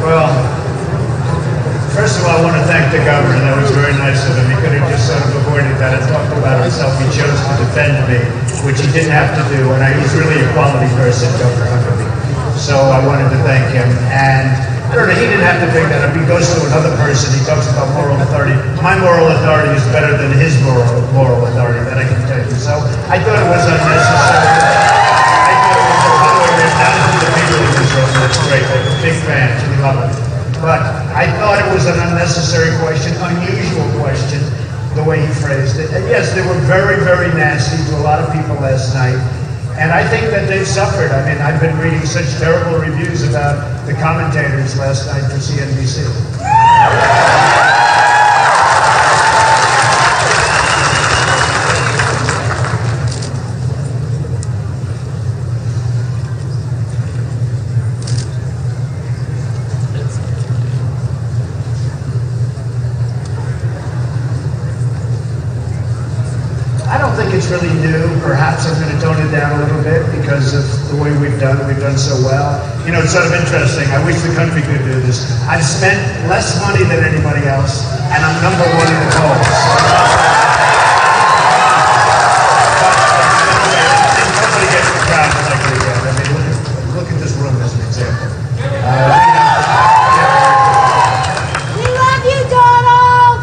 Well, first of all, I want to thank the governor. That was very nice of him. He could have just sort of avoided that and talked about himself. He chose to defend me, which he didn't have to do, and he's really a quality person, Governor Huckabee. So I wanted to thank him. And I don't know, he didn't have to bring that up. He goes to another person. He talks about moral authority. My moral authority is better than his moral authority, that I can tell you. So I thought it was unnecessary. I thought it was, by the way, there's not the people in this room. That's great. They're big fans. We love it. But I thought it was an unnecessary question, unusual question, the way he phrased it. And yes, they were very, very nasty to a lot of people last night. And I think that they've suffered. I mean, I've been reading such terrible reviews about the commentators last night for CNBC. I don't think it's really new. Perhaps I'm going to tone it down a little bit because of the way we've done so well. You know, it's sort of interesting. I wish the country could do this. I've spent less money than anybody else, and I'm number one in the polls. And nobody gets the crowd like we get. I mean, look at this room as an example. We love you, Donald!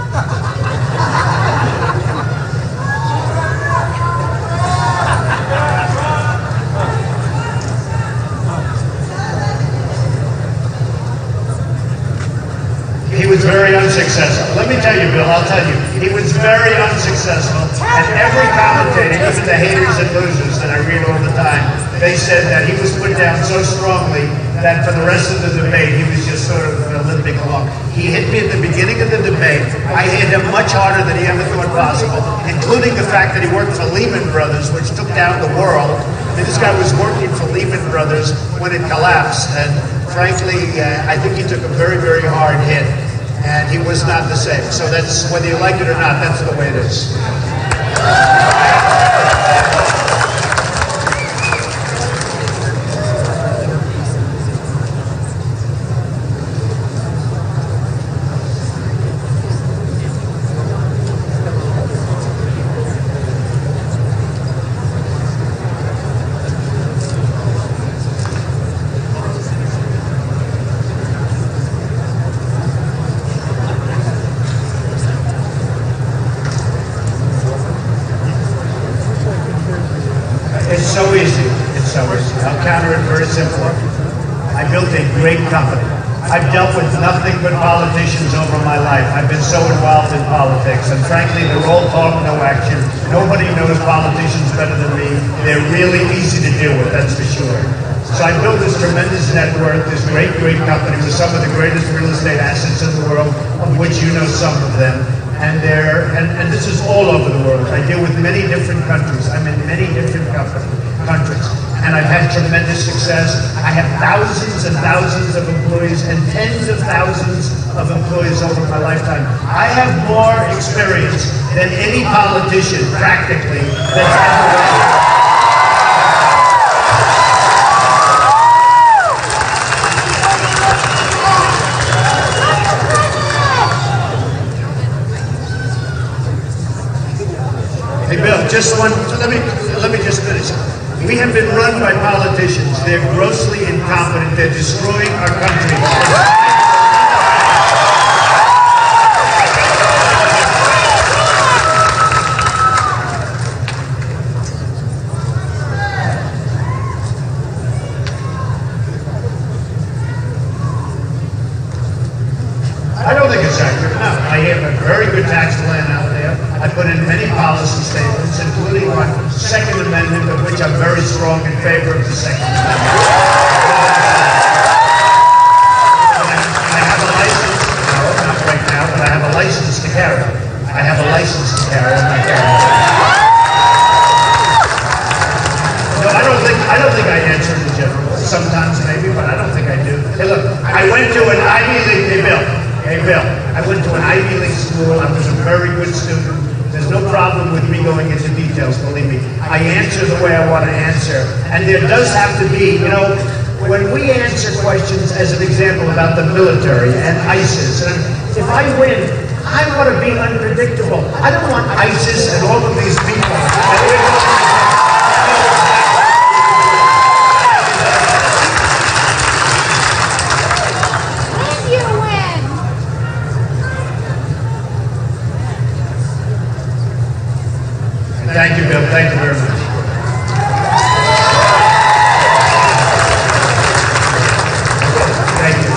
He was very unsuccessful. Let me tell you, Bill, I'll tell you. He was very unsuccessful. And every commentator, even the haters and losers that I read all the time, they said that he was put down so strongly that for the rest of the debate, he was just sort of limping along. He hit me at the beginning of the debate. I hit him much harder than he ever thought possible, including the fact that he worked for Lehman Brothers, which took down the world. I mean, this guy was working for Lehman Brothers when it collapsed. And frankly, I think he took a very, very hard hit. And he was not the same. So that's, whether you like it or not, that's the way it is. It's so easy. It's so easy. I'll counter it very simply. I built a great company. I've dealt with nothing but politicians over my life. I've been so involved in politics. And frankly, they're all talk, no action. Nobody knows politicians better than me. They're really easy to deal with, that's for sure. So I built this tremendous network, this great, great company with some of the greatest real estate assets in the world, of which you know some of them. And this is all over the world. I deal with many different countries. I'm in many different countries. And I've had tremendous success. I have thousands and thousands of employees and tens of thousands of employees over my lifetime. I have more experience than any politician, practically, that's ever lived. Hey, Bill, just one, let me just finish. We have been run by politicians. They're grossly incompetent. They're destroying our country. I don't think it's accurate. No, I have a very good tax plan out there. I put in many policy statements, including my Second Amendment, of which I'm very strong in favor of the Second Amendment. I have a license, no, not right now, but I have a license to carry. I have a license to carry. I'm not carrying. No, I don't think I answer in general. Sometimes maybe, but I don't think I do. Hey, look, I went to an Ivy League, Hey, Bill, I went to an Ivy League school. I was a very good student. There's no problem with me going into details, believe me. I answer the way I want to answer. And there does have to be, you know, when we answer questions, as an example, about the military and ISIS, and if I win, I want to be unpredictable. I don't want ISIS and all of these people. When you win. Thank you, Bill. Thank you very much. Thank you.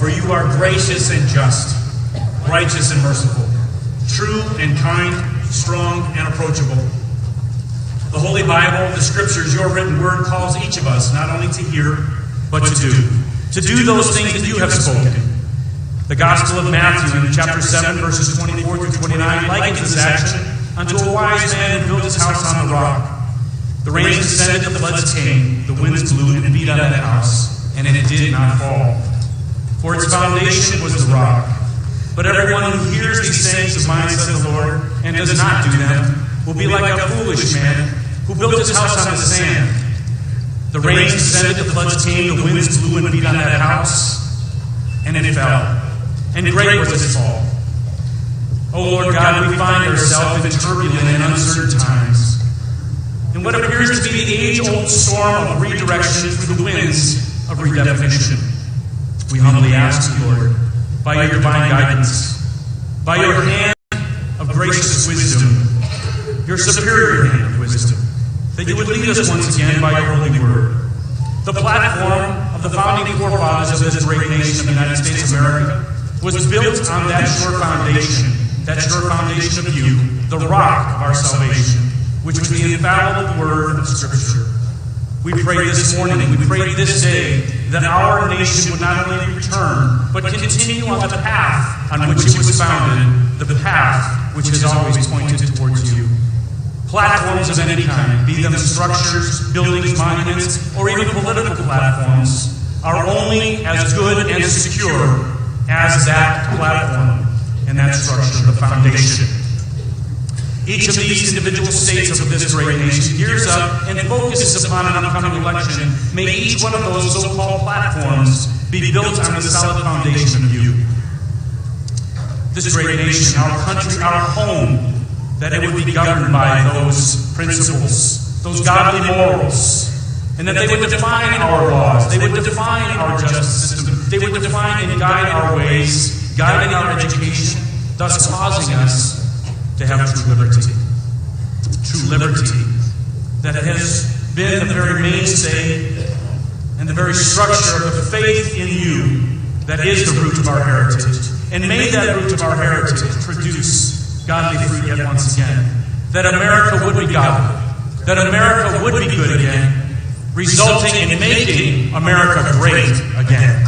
For you are gracious and just, righteous and merciful, true and kind, strong and approachable. The Holy Bible, the Scriptures, your written word calls each of us not only to hear, but to do. To do those things that you have spoken. The Gospel of Matthew in chapter 7, verses 24 through 29 likens this action unto a wise man who built his house on the rock. The rains descended, the floods came, the winds blew and beat on that house, and it did not fall. For its foundation was the rock. But everyone who hears these sayings of mine, says the Lord, and does not do them, will be like a foolish man who built his house on the sand. The rains descended, the floods came, the winds blew and beat on that house, and it fell. And great was its fall. O Lord God, we find ourselves in turbulent and uncertain times. In what appears to be the age-old storm of redirection through the winds of redefinition. We humbly ask you, Lord, by your divine guidance, by your hand of gracious wisdom, your superior hand of wisdom, that you would lead us once again by your holy word. The platform of the founding forefathers of this great nation of the United States of America was built on that sure foundation of you, the rock of our salvation, which was the infallible word of Scripture. We pray this morning, we pray this day, that our nation would not only return, but continue on the path on which it was founded, the path which has always pointed towards you. Platforms of any kind, be them structures, buildings, monuments, or even political platforms, are only as good and secure as that platform and that structure, the foundation. Each of these individual states of this great nation gears up and focuses upon an upcoming election. May each one of those so-called platforms be built on the solid foundation of you. This great nation, our country, our home, that it would be governed by those principles, those godly morals, and that they would define our laws, they would define our justice system, they would define and guide our ways, guiding our education, thus causing us to have true liberty. True liberty that has been the very mainstay and the very structure of the faith in you that is the root of our heritage. And may that root of our heritage produce godly fruit yet once again. That America would be godly. That America would be good again, resulting in making America great again.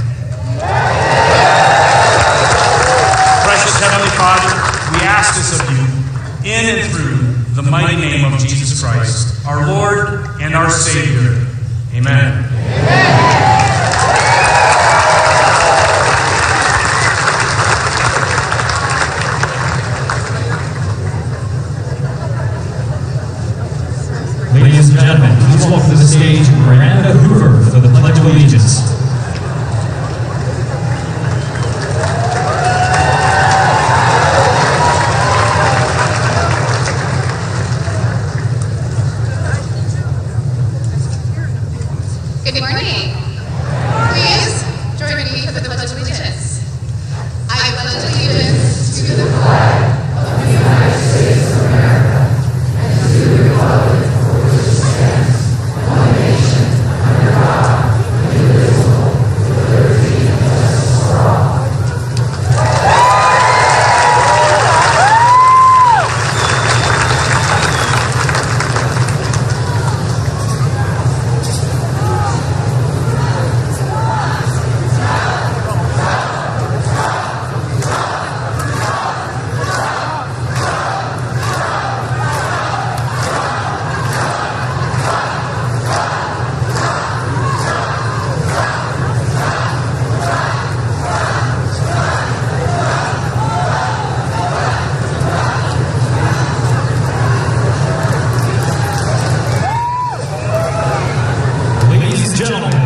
Precious Heavenly Father, we ask this of you in and through the mighty name of Jesus Christ, our Lord and our Savior. Amen. Ladies and gentlemen, please welcome to the stage Miranda Hoover for the Pledge of Allegiance. Good morning. Please join me for the Pledge of Allegiance. I pledge allegiance to the flag of the United States of America and to the republic for which it stands, one nation, under God, indivisible, with liberty and justice for all. Ladies and gentlemen,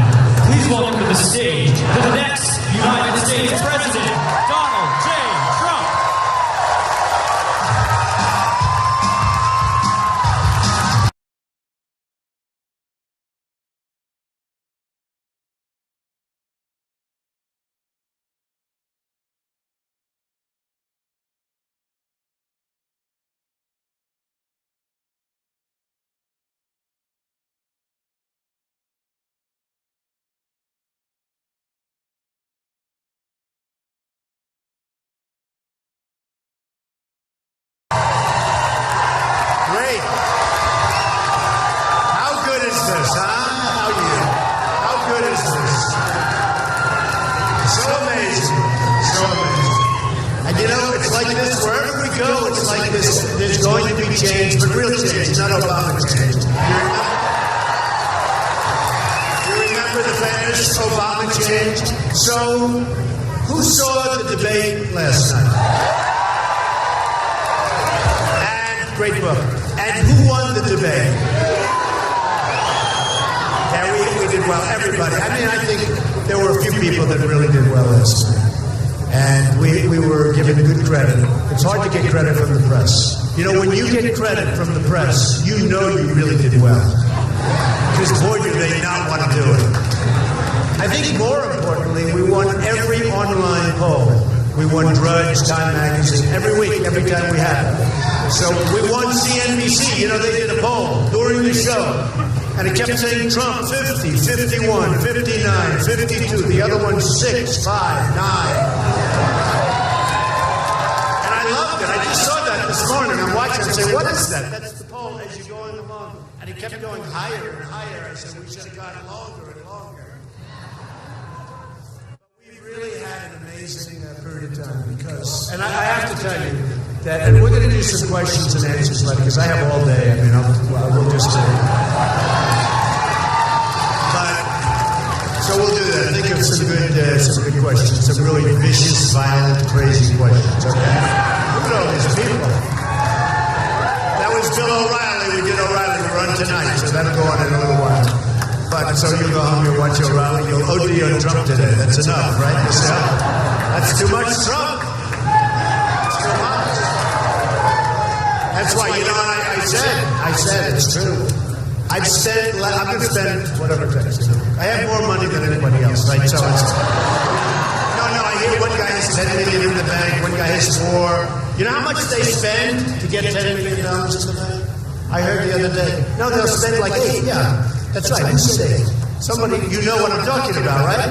please welcome to the stage the next United States President, Donald J. And you know, it's like this, wherever we go, it's like this, there's going to be change, but real change, not Obama change. You remember the famous Obama change? So, who saw the debate last night? And, great book. And who won the debate? Yeah, we did well, everybody. I mean, I think there were a few people that really did well last night. And we were given good credit. It's hard to get credit from the press. You know, when you get credit from the press, you know you really did well. Because boy, do they not want to do it. I think more importantly, we won every online poll. We won Drudge, Time Magazine, every week, every time we had it. So we won CNBC. You know, they did a poll during the show. And it kept saying Trump 50, 51, 59, 52. The other one 6, 5, 9. And I loved it. I just saw that this morning. I'm watching and say, what is that? That's the poll as you're going along. And it kept going higher and higher. I said, we should have gone longer and longer. But we really had an amazing period of time because, and I have to tell you that, and we're going to do some questions and answers later because I have all day. I mean, we'll just say. So we'll do that. Think of some good questions, some really vicious, violent, crazy questions. Okay. Look at all these people. That was Bill O'Reilly. We did O'Reilly. We're on tonight, so that'll go on in a little while. But so you'll go home, you'll watch O'Reilly, you'll OD on Trump today. That's enough, right? You say, that's too much Trump. That's too much. That's why, you know, I said it's true. I'm going to spend whatever it takes. I have more money than anybody else, right? So it's... No, I hear one guy has $10 million in the bank, one guy has $4 million. You know how much they spend to get $10 million in the bank? I heard the other day. No, they'll spend like $8. Yeah, that's right. Who said $8? Somebody, you know what I'm talking about, right?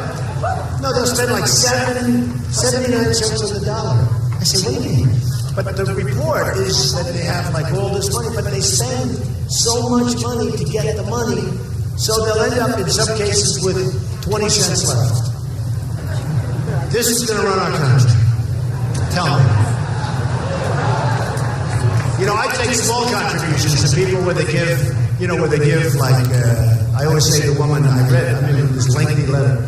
No, they'll spend like 79 cents on the dollar. I say, what do you mean? But the report is that they have like all this money, but they spend so much money to get the money, so they'll end up in some cases with 20 cents left. This is going to run our country. Tell me. You know, I take small contributions to people where they give, like, I always say to the woman I read, this lengthy letter,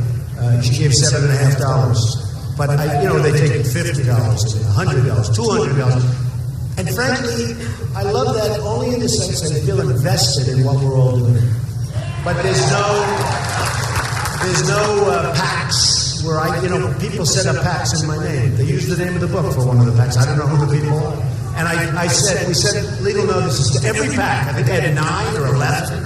she gave $7.50. But, they take $50, $100, $200. And frankly, I love that only in the sense that I feel invested in what we're all doing. But there's no PACs where people set up PACs in my name. They use the name of the book for one of the PACs. I don't know who the people are. And we sent legal notices to every PAC. I think they had 9 or 11.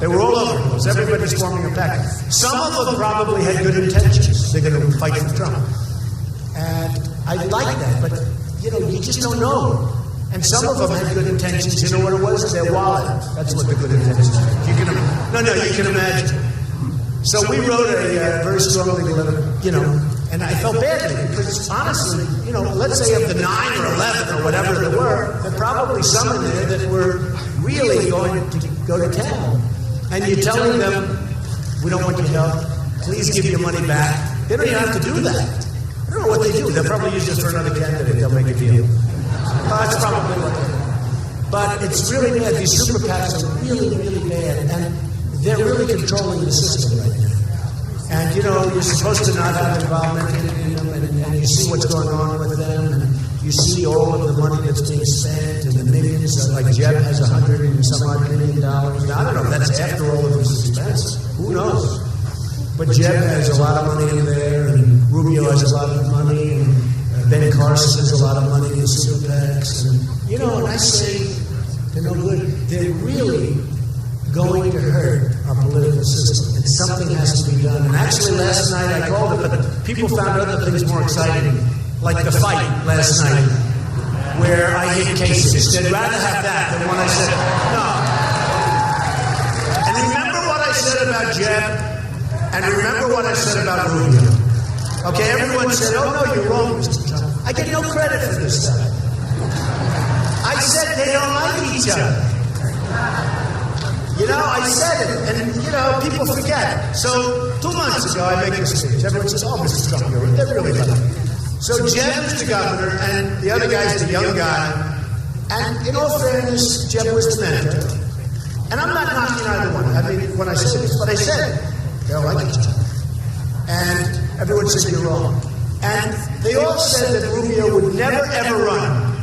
They were all over the place. Everybody's forming a PAC. Some of them probably had good intentions. They're going to fight for Trump. And I like that, but, you just don't know. And some of them had good intentions. You know what it was? Their wallet. That's what the good intentions were. You can imagine. So we wrote a very strong legal letter, and I felt badly because honestly, let's say of the 9 or 11 or whatever there were probably some in there that were really going to go to town. And you're telling them, we don't want your help. Please give your money back. They don't even have to do that. I don't know what they do. They'll probably use it for another candidate. They'll make a deal. That's probably what they do. But it's really bad. These super PACs are really, really bad. And they're really controlling the system right now. And, you're supposed to not have involvement in them. And you see what's going on with them. And you see all of the money that's being spent and the millions. Like Jeb has $100 and some odd $1 million. Now, I don't know if that's after all of his expenses. Who knows? But Jeb has a lot of money in there, and Rubio has a lot of money, and Ben Carson has a lot of money in the super PACs. And, and I say they're no good. They're really going to hurt our political system, and something has to be done. And actually, last night I called it, but people found other things more exciting, like the fight last night, where I hit cases. They'd rather have that than when I said, no. And remember what I said about Jeb? And remember what I said about Rubio. Okay, everyone said, oh, no, you're wrong, Mr. Trump. I get no credit for this stuff. I said they don't like each other. I said it, and, people forget. So 2 months ago, I make this speech. Everyone says, oh, Mr. Trump, they're really lucky. So Jeb is the governor, and the other guy's the young guy. And in all fairness, Jeb was the mentor. And I'm not knocking either one. I mean, when I said this, but I said, they don't like each other. And everyone said, you're wrong. And they all said that Rubio would never, ever run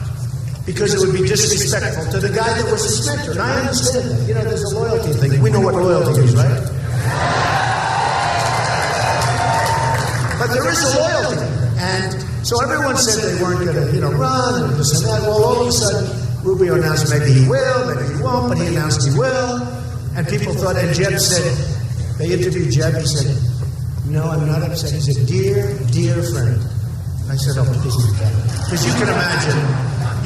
because it would be disrespectful to the guy that was his mentor. And I understand that. You know, there's a loyalty thing. We know what loyalty is, right? But there is a loyalty. And so everyone said they weren't going to, run and this and that. Well, all of a sudden, Rubio announced maybe he will, maybe he won't, but he announced he will. And people thought, and Jeb said, they interviewed Jeb, he said, no, I'm not upset. He said, dear, dear friend. I said, oh, please do that. Because you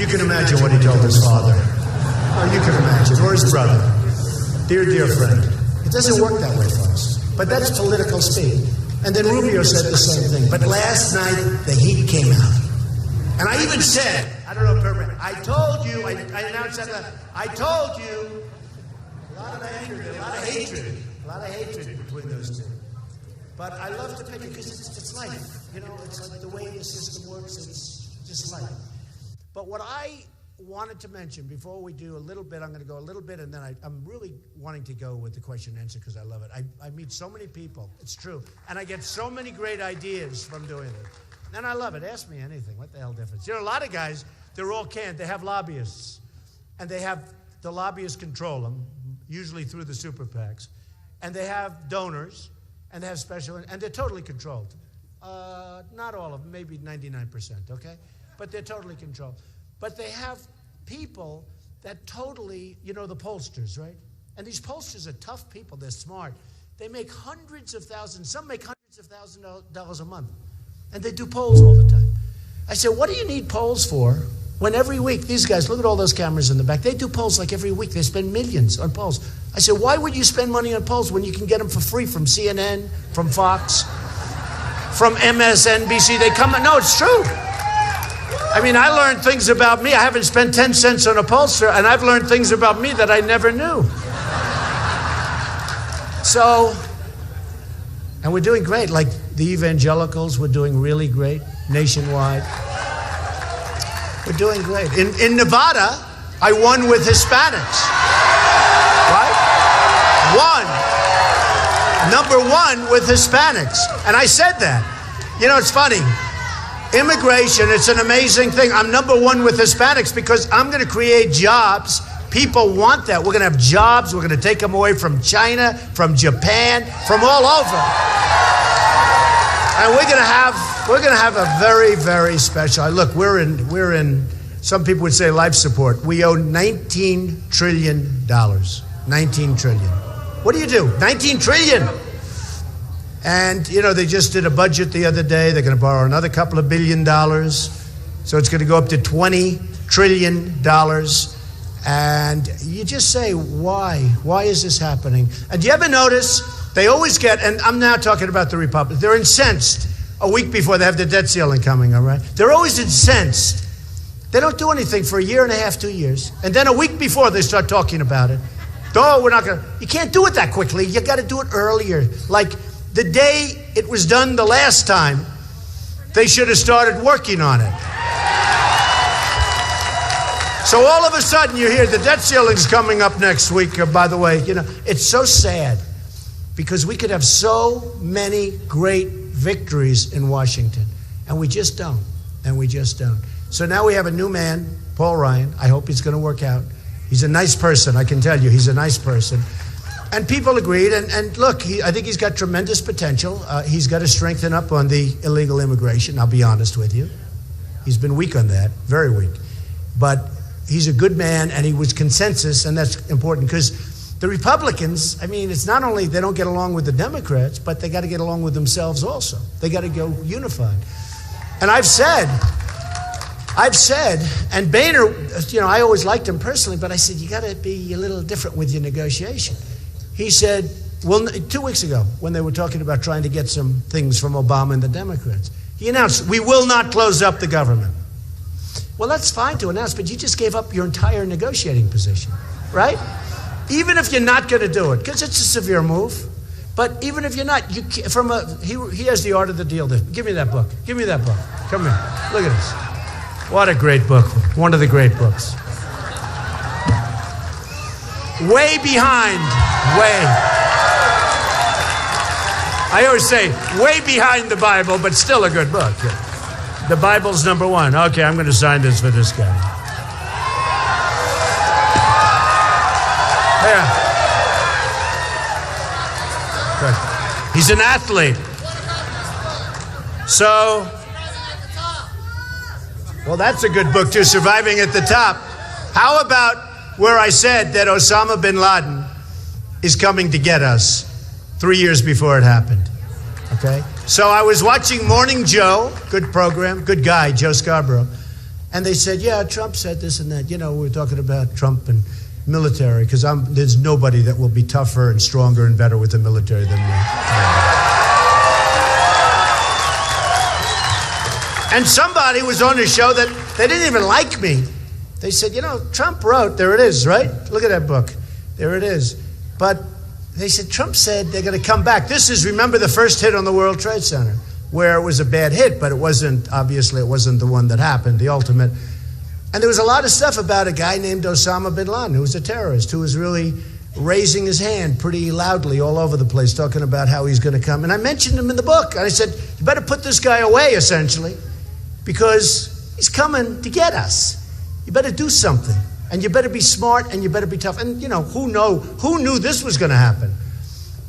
can imagine what he told his father. Or you can imagine, or his brother. Dear, dear friend. It doesn't work that way, folks. But that's political speak. And then Rubio said the same thing. But last night, the heat came out. And I even said, I don't know if I told you, I announced that, I told you, a lot of anger, a lot of hatred between those two. But I love to pick it because it's life. It's like the way the system works, it's just life. But what I wanted to mention before we do a little bit, I'm going to go a little bit, and then I'm really wanting to go with the question and answer because I love it. I meet so many people, it's true, and I get so many great ideas from doing it. And I love it. Ask me anything. What the hell difference? A lot of guys, they're all canned. They have lobbyists, and the lobbyists control them, usually through the super PACs, and they have donors, and they have special, and they're totally controlled. Not all of them, maybe 99%, okay? But they're totally controlled. But they have people that totally, the pollsters, right? And these pollsters are tough people. They're smart. They make hundreds of thousands. Some make hundreds of thousands of dollars a month. And they do polls all the time. I said, what do you need polls for when every week, these guys, look at all those cameras in the back. They do polls like every week. They spend millions on polls. I said, why would you spend money on polls when you can get them for free from CNN, from Fox, from MSNBC? They come, no, it's true. I mean, I learned things about me. I haven't spent 10 cents on a pollster, and I've learned things about me that I never knew. So, and we're doing great. Like the evangelicals, we're doing really great nationwide. We're doing great. In Nevada, I won with Hispanics. Right? Number one with Hispanics. And I said that. It's funny. Immigration, it's an amazing thing. I'm number one with Hispanics because I'm going to create jobs. People want that. We're going to have jobs. We're going to take them away from China, from Japan, from all over. And we're going to have a very, very special. Look, we're in. Some people would say life support. We owe $19 trillion. 19 trillion. What do you do? 19 trillion. And, they just did a budget the other day. They're going to borrow another couple of $1 billion. So it's going to go up to $20 trillion. And you just say, why? Why is this happening? And do you ever notice they always get, and I'm now talking about the Republicans, they're incensed a week before they have the debt ceiling coming, all right? They're always incensed. They don't do anything for a year and a half, 2 years. And then a week before they start talking about it. Oh, we're not going to, you can't do it that quickly. You got to do it earlier. Like, the day it was done the last time, they should have started working on it. So all of a sudden you hear the debt ceiling's coming up next week, by the way. It's so sad because we could have so many great victories in Washington, and we just don't. So now we have a new man, Paul Ryan. I hope he's going to work out. He's a nice person, I can tell you. He's a nice person. And people agreed, and look, I think he's got tremendous potential. He's got to strengthen up on the illegal immigration, I'll be honest with you. He's been weak on that, very weak. But he's a good man, and he was consensus, and that's important, because the Republicans, I mean, it's not only they don't get along with the Democrats, but they got to get along with themselves also. They got to go unified. And I've said, and Boehner, I always liked him personally, but I said, you got to be a little different with your negotiation. He said, well, 2 weeks ago, when they were talking about trying to get some things from Obama and the Democrats, he announced, we will not close up the government. Well, that's fine to announce, but you just gave up your entire negotiating position, right? Even if you're not going to do it, because it's a severe move. But even if you're not, he has The Art of the Deal. Give me that book. Give me that book. Come here. Look at this. What a great book. One of the great books. Way behind. I always say, way behind the Bible, but still a good book. The Bible's number one. Okay, I'm going to sign this for this guy. Yeah. He's an athlete. So, well, that's a good book too, Surviving at the Top. How about where I said that Osama bin Laden is coming to get us 3 years before it happened? Okay? So I was watching Morning Joe, good program, good guy, Joe Scarborough, and they said, yeah, Trump said this and that. You know, we were talking about Trump and military, because there's nobody that will be tougher and stronger and better with the military than me. And somebody was on the show that they didn't even like me. They said, you know, Trump wrote, there it is, right? Look at that book. There it is. But they said, Trump said they're going to come back. This is, remember the first hit on the World Trade Center, where it was a bad hit, but obviously it wasn't the one that happened, the ultimate. And there was a lot of stuff about a guy named Osama bin Laden, who was a terrorist, who was really raising his hand pretty loudly all over the place, talking about how he's going to come. And I mentioned him in the book. And I said, you better put this guy away, essentially, because he's coming to get us. You better do something. And you better be smart, and you better be tough. And, you know, who knew this was going to happen?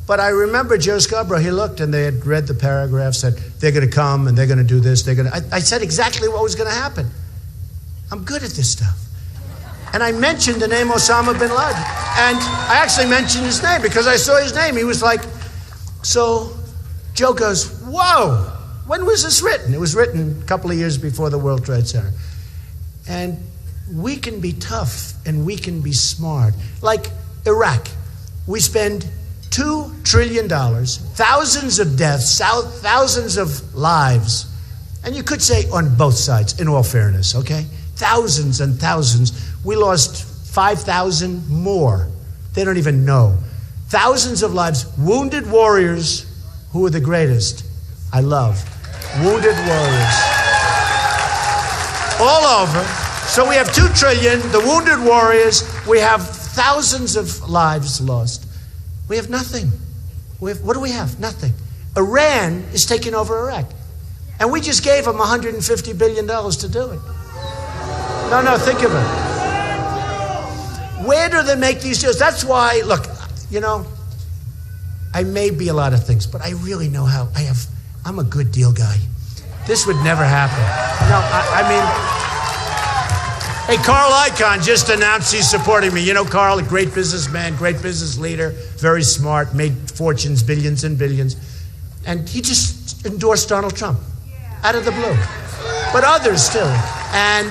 But I remember Joe Scarborough, he looked, and they had read the paragraph, said, they're going to come, and they're going to do this. I said exactly what was going to happen. I'm good at this stuff. And I mentioned the name Osama bin Laden. And I actually mentioned his name because I saw his name. He was like, so Joe goes, whoa, when was this written? It was written a couple of years before the World Trade Center. And we can be tough and we can be smart. Like Iraq, we spend $2 trillion, thousands of deaths, thousands of lives. And you could say on both sides, in all fairness, okay? Thousands and thousands. We lost 5,000 more. They don't even know. Thousands of lives. Wounded warriors who are the greatest. I love. Wounded warriors. All over. So we have 2 trillion, the wounded warriors. We have thousands of lives lost. We have nothing. What do we have? Nothing. Iran is taking over Iraq. And we just gave them $150 billion to do it. No, think of it. Where do they make these deals? That's why, look, you know, I may be a lot of things, but I really know how. I'm a good deal guy. This would never happen. No, hey, Carl Icahn just announced he's supporting me. You know, Carl, a great businessman, great business leader, very smart, made fortunes, billions and billions. And he just endorsed Donald Trump out of the blue. But others too. And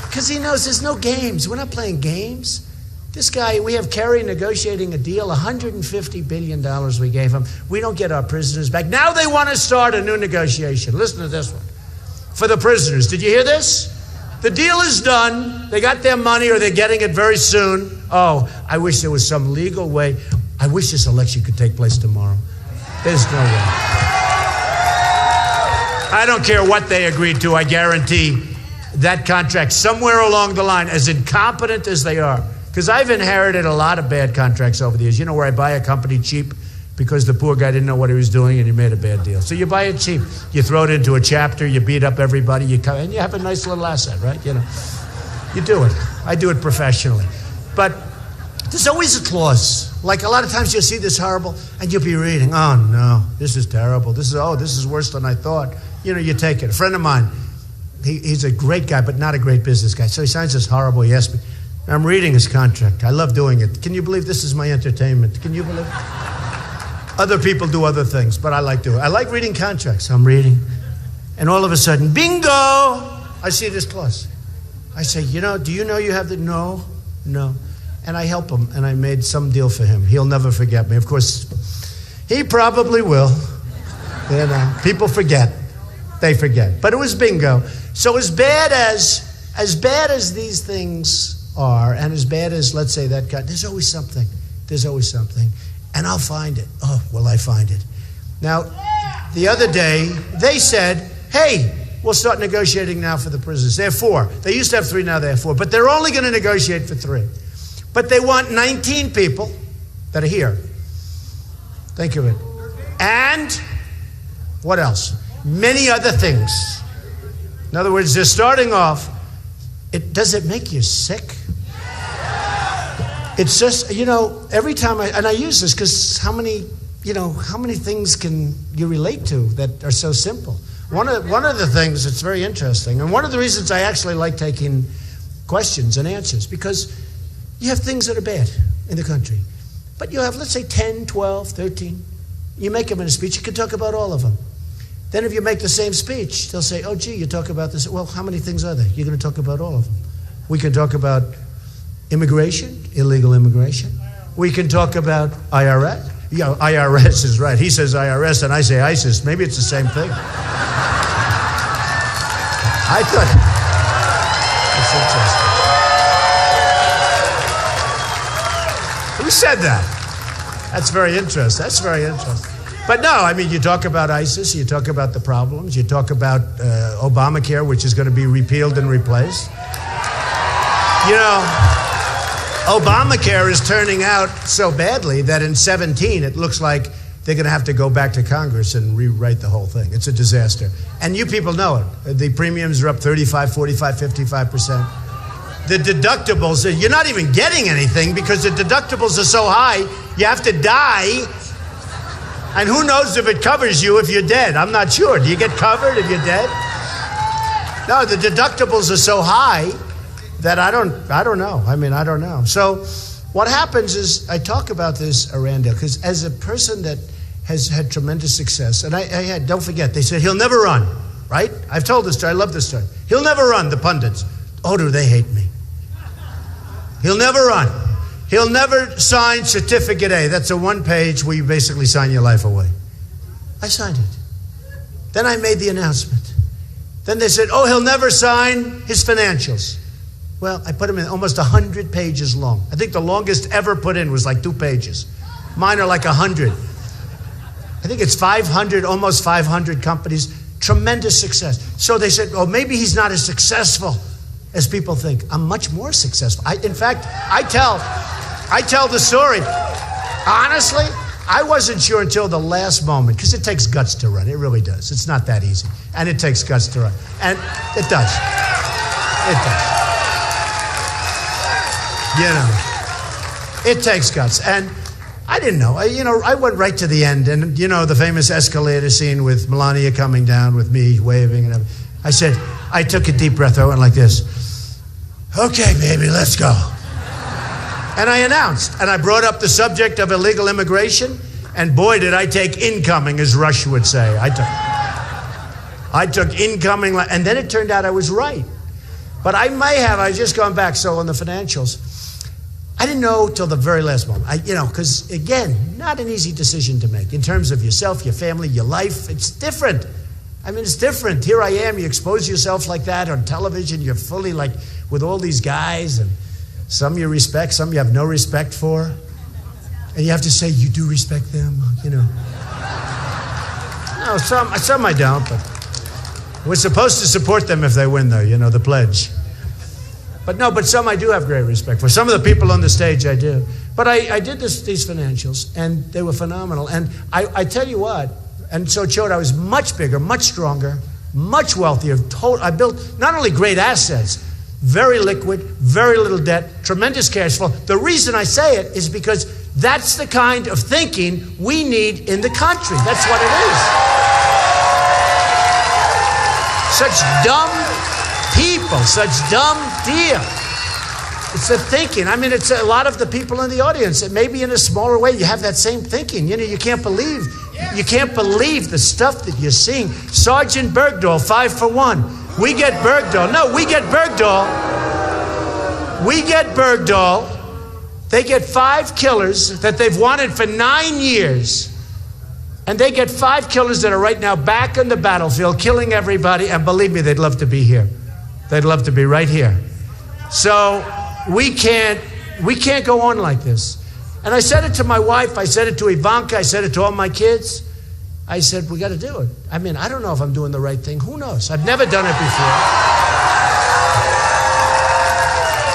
because he knows there's no games. We're not playing games. This guy, we have Kerry negotiating a deal, $150 billion we gave him. We don't get our prisoners back. Now they want to start a new negotiation. Listen to this one. For the prisoners. Did you hear this? The deal is done. They got their money, or they're getting it very soon. Oh, I wish there was some legal way. I wish this election could take place tomorrow. There's no way. I don't care what they agreed to. I guarantee that contract somewhere along the line, as incompetent as they are, because I've inherited a lot of bad contracts over the years. You know, where I buy a company cheap because the poor guy didn't know what he was doing and he made a bad deal. So you buy it cheap. You throw it into a chapter, you beat up everybody, and you have a nice little asset, right? You know, you do it. I do it professionally. But there's always a clause. Like a lot of times you'll see this horrible, and you'll be reading, oh no, this is terrible. This is worse than I thought. You know, you take it. A friend of mine, he's a great guy, but not a great business guy. So he signs this horrible, he asked me, I'm reading his contract. I love doing it. Can you believe this is my entertainment? Can you believe it? Other people do other things, but I like doing it. I like reading contracts. I'm reading. And all of a sudden, bingo! I see this clause. I say, do you know you have the... No. And I help him, and I made some deal for him. He'll never forget me. Of course, he probably will. You know, people forget. They forget. But it was bingo. So as bad as these things are, and as bad as, let's say, that guy, there's always something. There's always something. and I'll find it. Oh, will I find it? Now, the other day, they said, hey, we'll start negotiating now for the prisoners. They have 4. They used to have 3, now they have 4. But they're only going to negotiate for 3. But they want 19 people that are here. Think of it. And what else? Many other things. In other words, they're starting off. Does it make you sick? It's just, every time I use this because how many things can you relate to that are so simple? One of the things that's very interesting, and one of the reasons I actually like taking questions and answers, because you have things that are bad in the country. But you have, let's say, 10, 12, 13. You make them in a speech, you can talk about all of them. Then if you make the same speech, they'll say, oh, gee, you talk about this. Well, how many things are there? You're going to talk about all of them. We can talk about immigration, illegal immigration. We can talk about IRS. Yeah, IRS is right. He says IRS and I say ISIS. Maybe it's the same thing. I thought that's interesting. Who said that? That's very interesting. That's very interesting. But no, I mean, you talk about ISIS, you talk about the problems, you talk about Obamacare, which is going to be repealed and replaced. Obamacare is turning out so badly that in 17 it looks like they're going to have to go back to Congress and rewrite the whole thing. It's a disaster. And you people know it. The premiums are up 35, 45, 55%. The deductibles, you're not even getting anything because the deductibles are so high, you have to die. And who knows if it covers you if you're dead? I'm not sure. Do you get covered if you're dead? No, the deductibles are so high that I don't know. I mean, I don't know. So what happens is I talk about this around there because as a person that has had tremendous success, and I had, don't forget, they said, he'll never run, right? I've told this story. I love this story. He'll never run, the pundits. Oh, do they hate me? He'll never run. He'll never sign Certificate A. That's a 1-page where you basically sign your life away. I signed it. Then I made the announcement. Then they said, oh, he'll never sign his financials. Well, I put them in almost 100 pages long. I think the longest ever put in was like 2 pages. Mine are like 100. I think it's 500, almost 500 companies. Tremendous success. So they said, oh, maybe he's not as successful as people think. I'm much more successful. In fact, I tell the story. Honestly, I wasn't sure until the last moment, because it takes guts to run. It really does. It's not that easy. And it takes guts to run. And it does. It does. It takes guts. And I didn't know. I went right to the end. And, the famous escalator scene with Melania coming down with me waving and everything. I took a deep breath. I went like this. Okay, baby, let's go. And I announced, and I brought up the subject of illegal immigration, and boy, did I take incoming, as Rush would say. I took incoming, and then it turned out I was right. But I just gone back, so on the financials, I didn't know till the very last moment. Because again, not an easy decision to make in terms of yourself, your family, your life. It's different. It's different. Here I am, you expose yourself like that on television, you're fully like with all these guys, and some you respect, some you have no respect for. And you have to say, you do respect them, No, some I don't, but we're supposed to support them if they win, though, the pledge. But some I do have great respect for. Some of the people on the stage I do. But I did these financials, and they were phenomenal. And I tell you what, and so it showed I was much bigger, much stronger, much wealthier. I built not only great assets, very liquid, very little debt, tremendous cash flow. The reason I say it is because that's the kind of thinking we need in the country. That's what it is. Such dumb people, such dumb deal. It's the thinking. It's a lot of the people in the audience. It may be in a smaller way. You have that same thinking. You can't believe the stuff that you're seeing. Sergeant Bergdahl, 5 for 1. We get Bergdahl. No, we get Bergdahl. We get Bergdahl. They get 5 killers that they've wanted for 9 years. And they get 5 killers that are right now back on the battlefield, killing everybody. And believe me, they'd love to be here. They'd love to be right here. So we can't go on like this. And I said it to my wife, I said it to Ivanka, I said it to all my kids. I said, we got to do it. I mean, I don't know if I'm doing the right thing. Who knows? I've never done it before.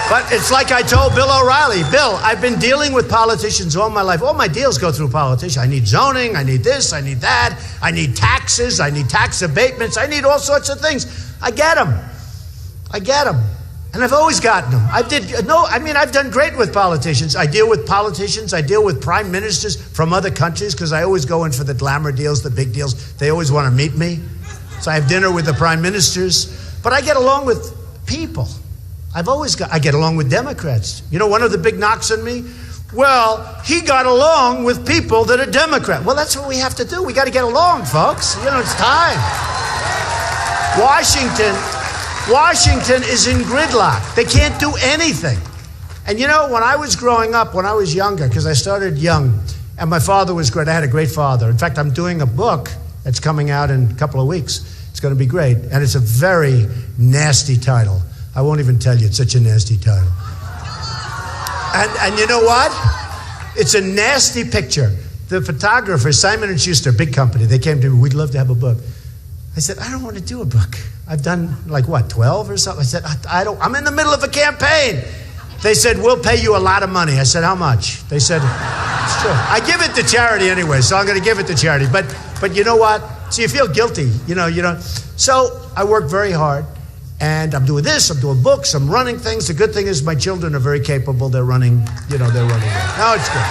But it's like I told Bill O'Reilly. Bill, I've been dealing with politicians all my life. All my deals go through politicians. I need zoning, I need this, I need that. I need taxes, I need tax abatements. I need all sorts of things. I get them. And I've always gotten them. I've done great with politicians. I deal with politicians. I deal with prime ministers from other countries because I always go in for the glamour deals, the big deals. They always want to meet me. So I have dinner with the prime ministers. But I get along with people. I get along with Democrats. You know, one of the big knocks on me? Well, he got along with people that are Democrat. Well, that's what we have to do. We got to get along, folks. You know, it's time. Washington is in gridlock. They can't do anything. And you know, when I was growing up, when I was younger, because I started young, and my father was great. I had a great father. In fact, I'm doing a book that's coming out in a couple of weeks. It's going to be great. And it's a very nasty title. I won't even tell you. It's such a nasty title. And you know what? It's a nasty picture. The photographer, Simon & Schuster, big company, they came to me, we'd love to have a book. I said, I don't want to do a book. I've done 12 or something. I said, I'm in the middle of a campaign. They said, we'll pay you a lot of money. I said, how much? They said, it's true. I give it to charity anyway, so I'm going to give it to charity. But you know what? So you feel guilty, you know. So I work very hard, and I'm doing this, I'm doing books, I'm running things. The good thing is my children are very capable. They're running. No, it's good.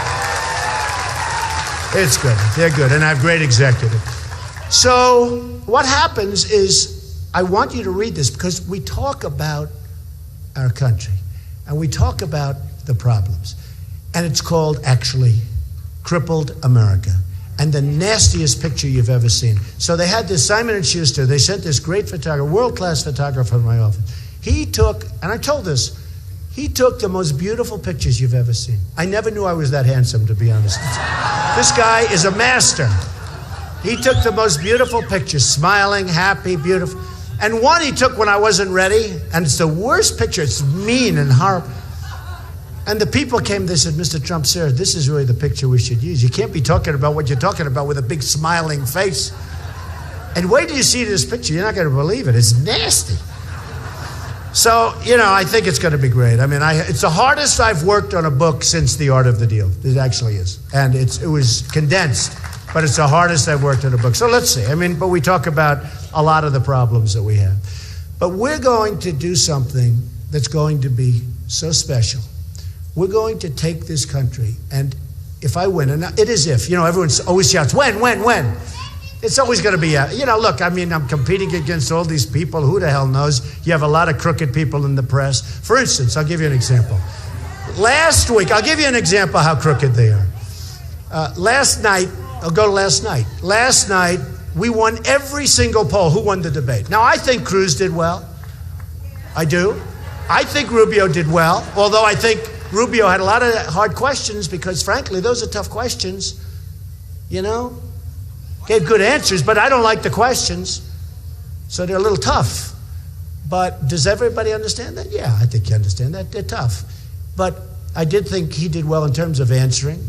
It's good. They're good, and I have great executives. So what happens is, I want you to read this because we talk about our country and we talk about the problems. And it's called, actually, Crippled America. And the nastiest picture you've ever seen. So they had this Simon & Schuster. They sent this great photographer, world-class photographer in my office. He took, and I told this, he took the most beautiful pictures you've ever seen. I never knew I was that handsome, to be honest. This guy is a master. He took the most beautiful pictures, smiling, happy, beautiful. And one he took when I wasn't ready, and it's the worst picture. It's mean and horrible. And the people came, they said, Mr. Trump, sir, this is really the picture we should use. You can't be talking about what you're talking about with a big smiling face. And wait till you see this picture. You're not going to believe it. It's nasty. So, I think it's going to be great. I mean, it's the hardest I've worked on a book since The Art of the Deal. It actually is. And it was condensed, but it's the hardest I've worked on a book. So let's see. But we talk about a lot of the problems that we have. But we're going to do something that's going to be so special. We're going to take this country, and if I win, and it is if, everyone always shouts, when? It's always going to be, look, I'm competing against all these people. Who the hell knows? You have a lot of crooked people in the press. For instance, I'll give you an example. Last week, I'll give you an example how crooked they are. Last night, I'll go to last night. Last night, we won every single poll. Who won the debate? Now, I think Cruz did well. I do. I think Rubio did well, although I think Rubio had a lot of hard questions because, frankly, those are tough questions. Gave good answers, but I don't like the questions. So they're a little tough. But does everybody understand that? Yeah, I think you understand that. They're tough. But I did think he did well in terms of answering.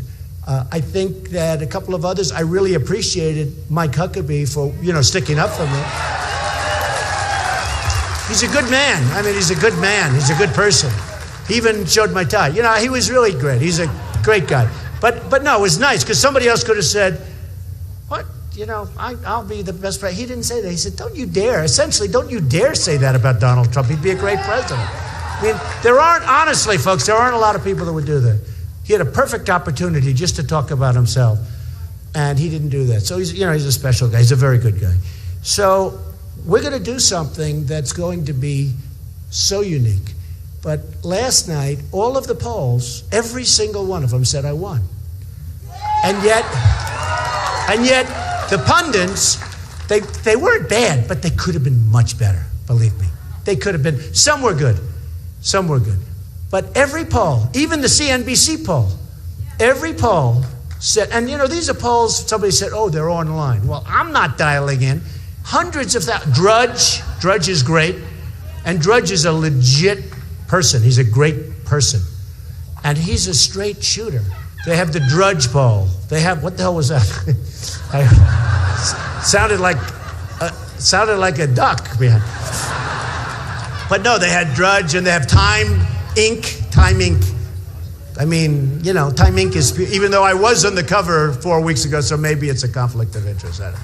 I think that a couple of others, I really appreciated Mike Huckabee for, sticking up for me. He's a good man. He's a good man. He's a good person. He even showed my tie. He was really great. He's a great guy. But no, it was nice because somebody else could have said, what? I'll be the best president. He didn't say that. He said, don't you dare. Essentially, don't you dare say that about Donald Trump. He'd be a great president. Honestly, folks, there aren't a lot of people that would do that. He had a perfect opportunity just to talk about himself, and he didn't do that. So he's a special guy. He's a very good guy. So we're going to do something that's going to be so unique. But last night, all of the polls, every single one of them said I won. And yet the pundits, they weren't bad, but they could have been much better, believe me. They could have been, some were good. But every poll, even the CNBC poll, every poll said, and these are polls, somebody said, oh, they're online. Well, I'm not dialing in. Hundreds of thousands. Drudge is great, and Drudge is a legit person. He's a great person. And he's a straight shooter. They have the Drudge poll. They have, what the hell was that? sounded like a duck behind. But no, they had Drudge, and they have Time Inc. Time Inc. I mean, you know, Time Inc. is, even though I was on the cover 4 weeks ago, so maybe it's a conflict of interest. I don't know.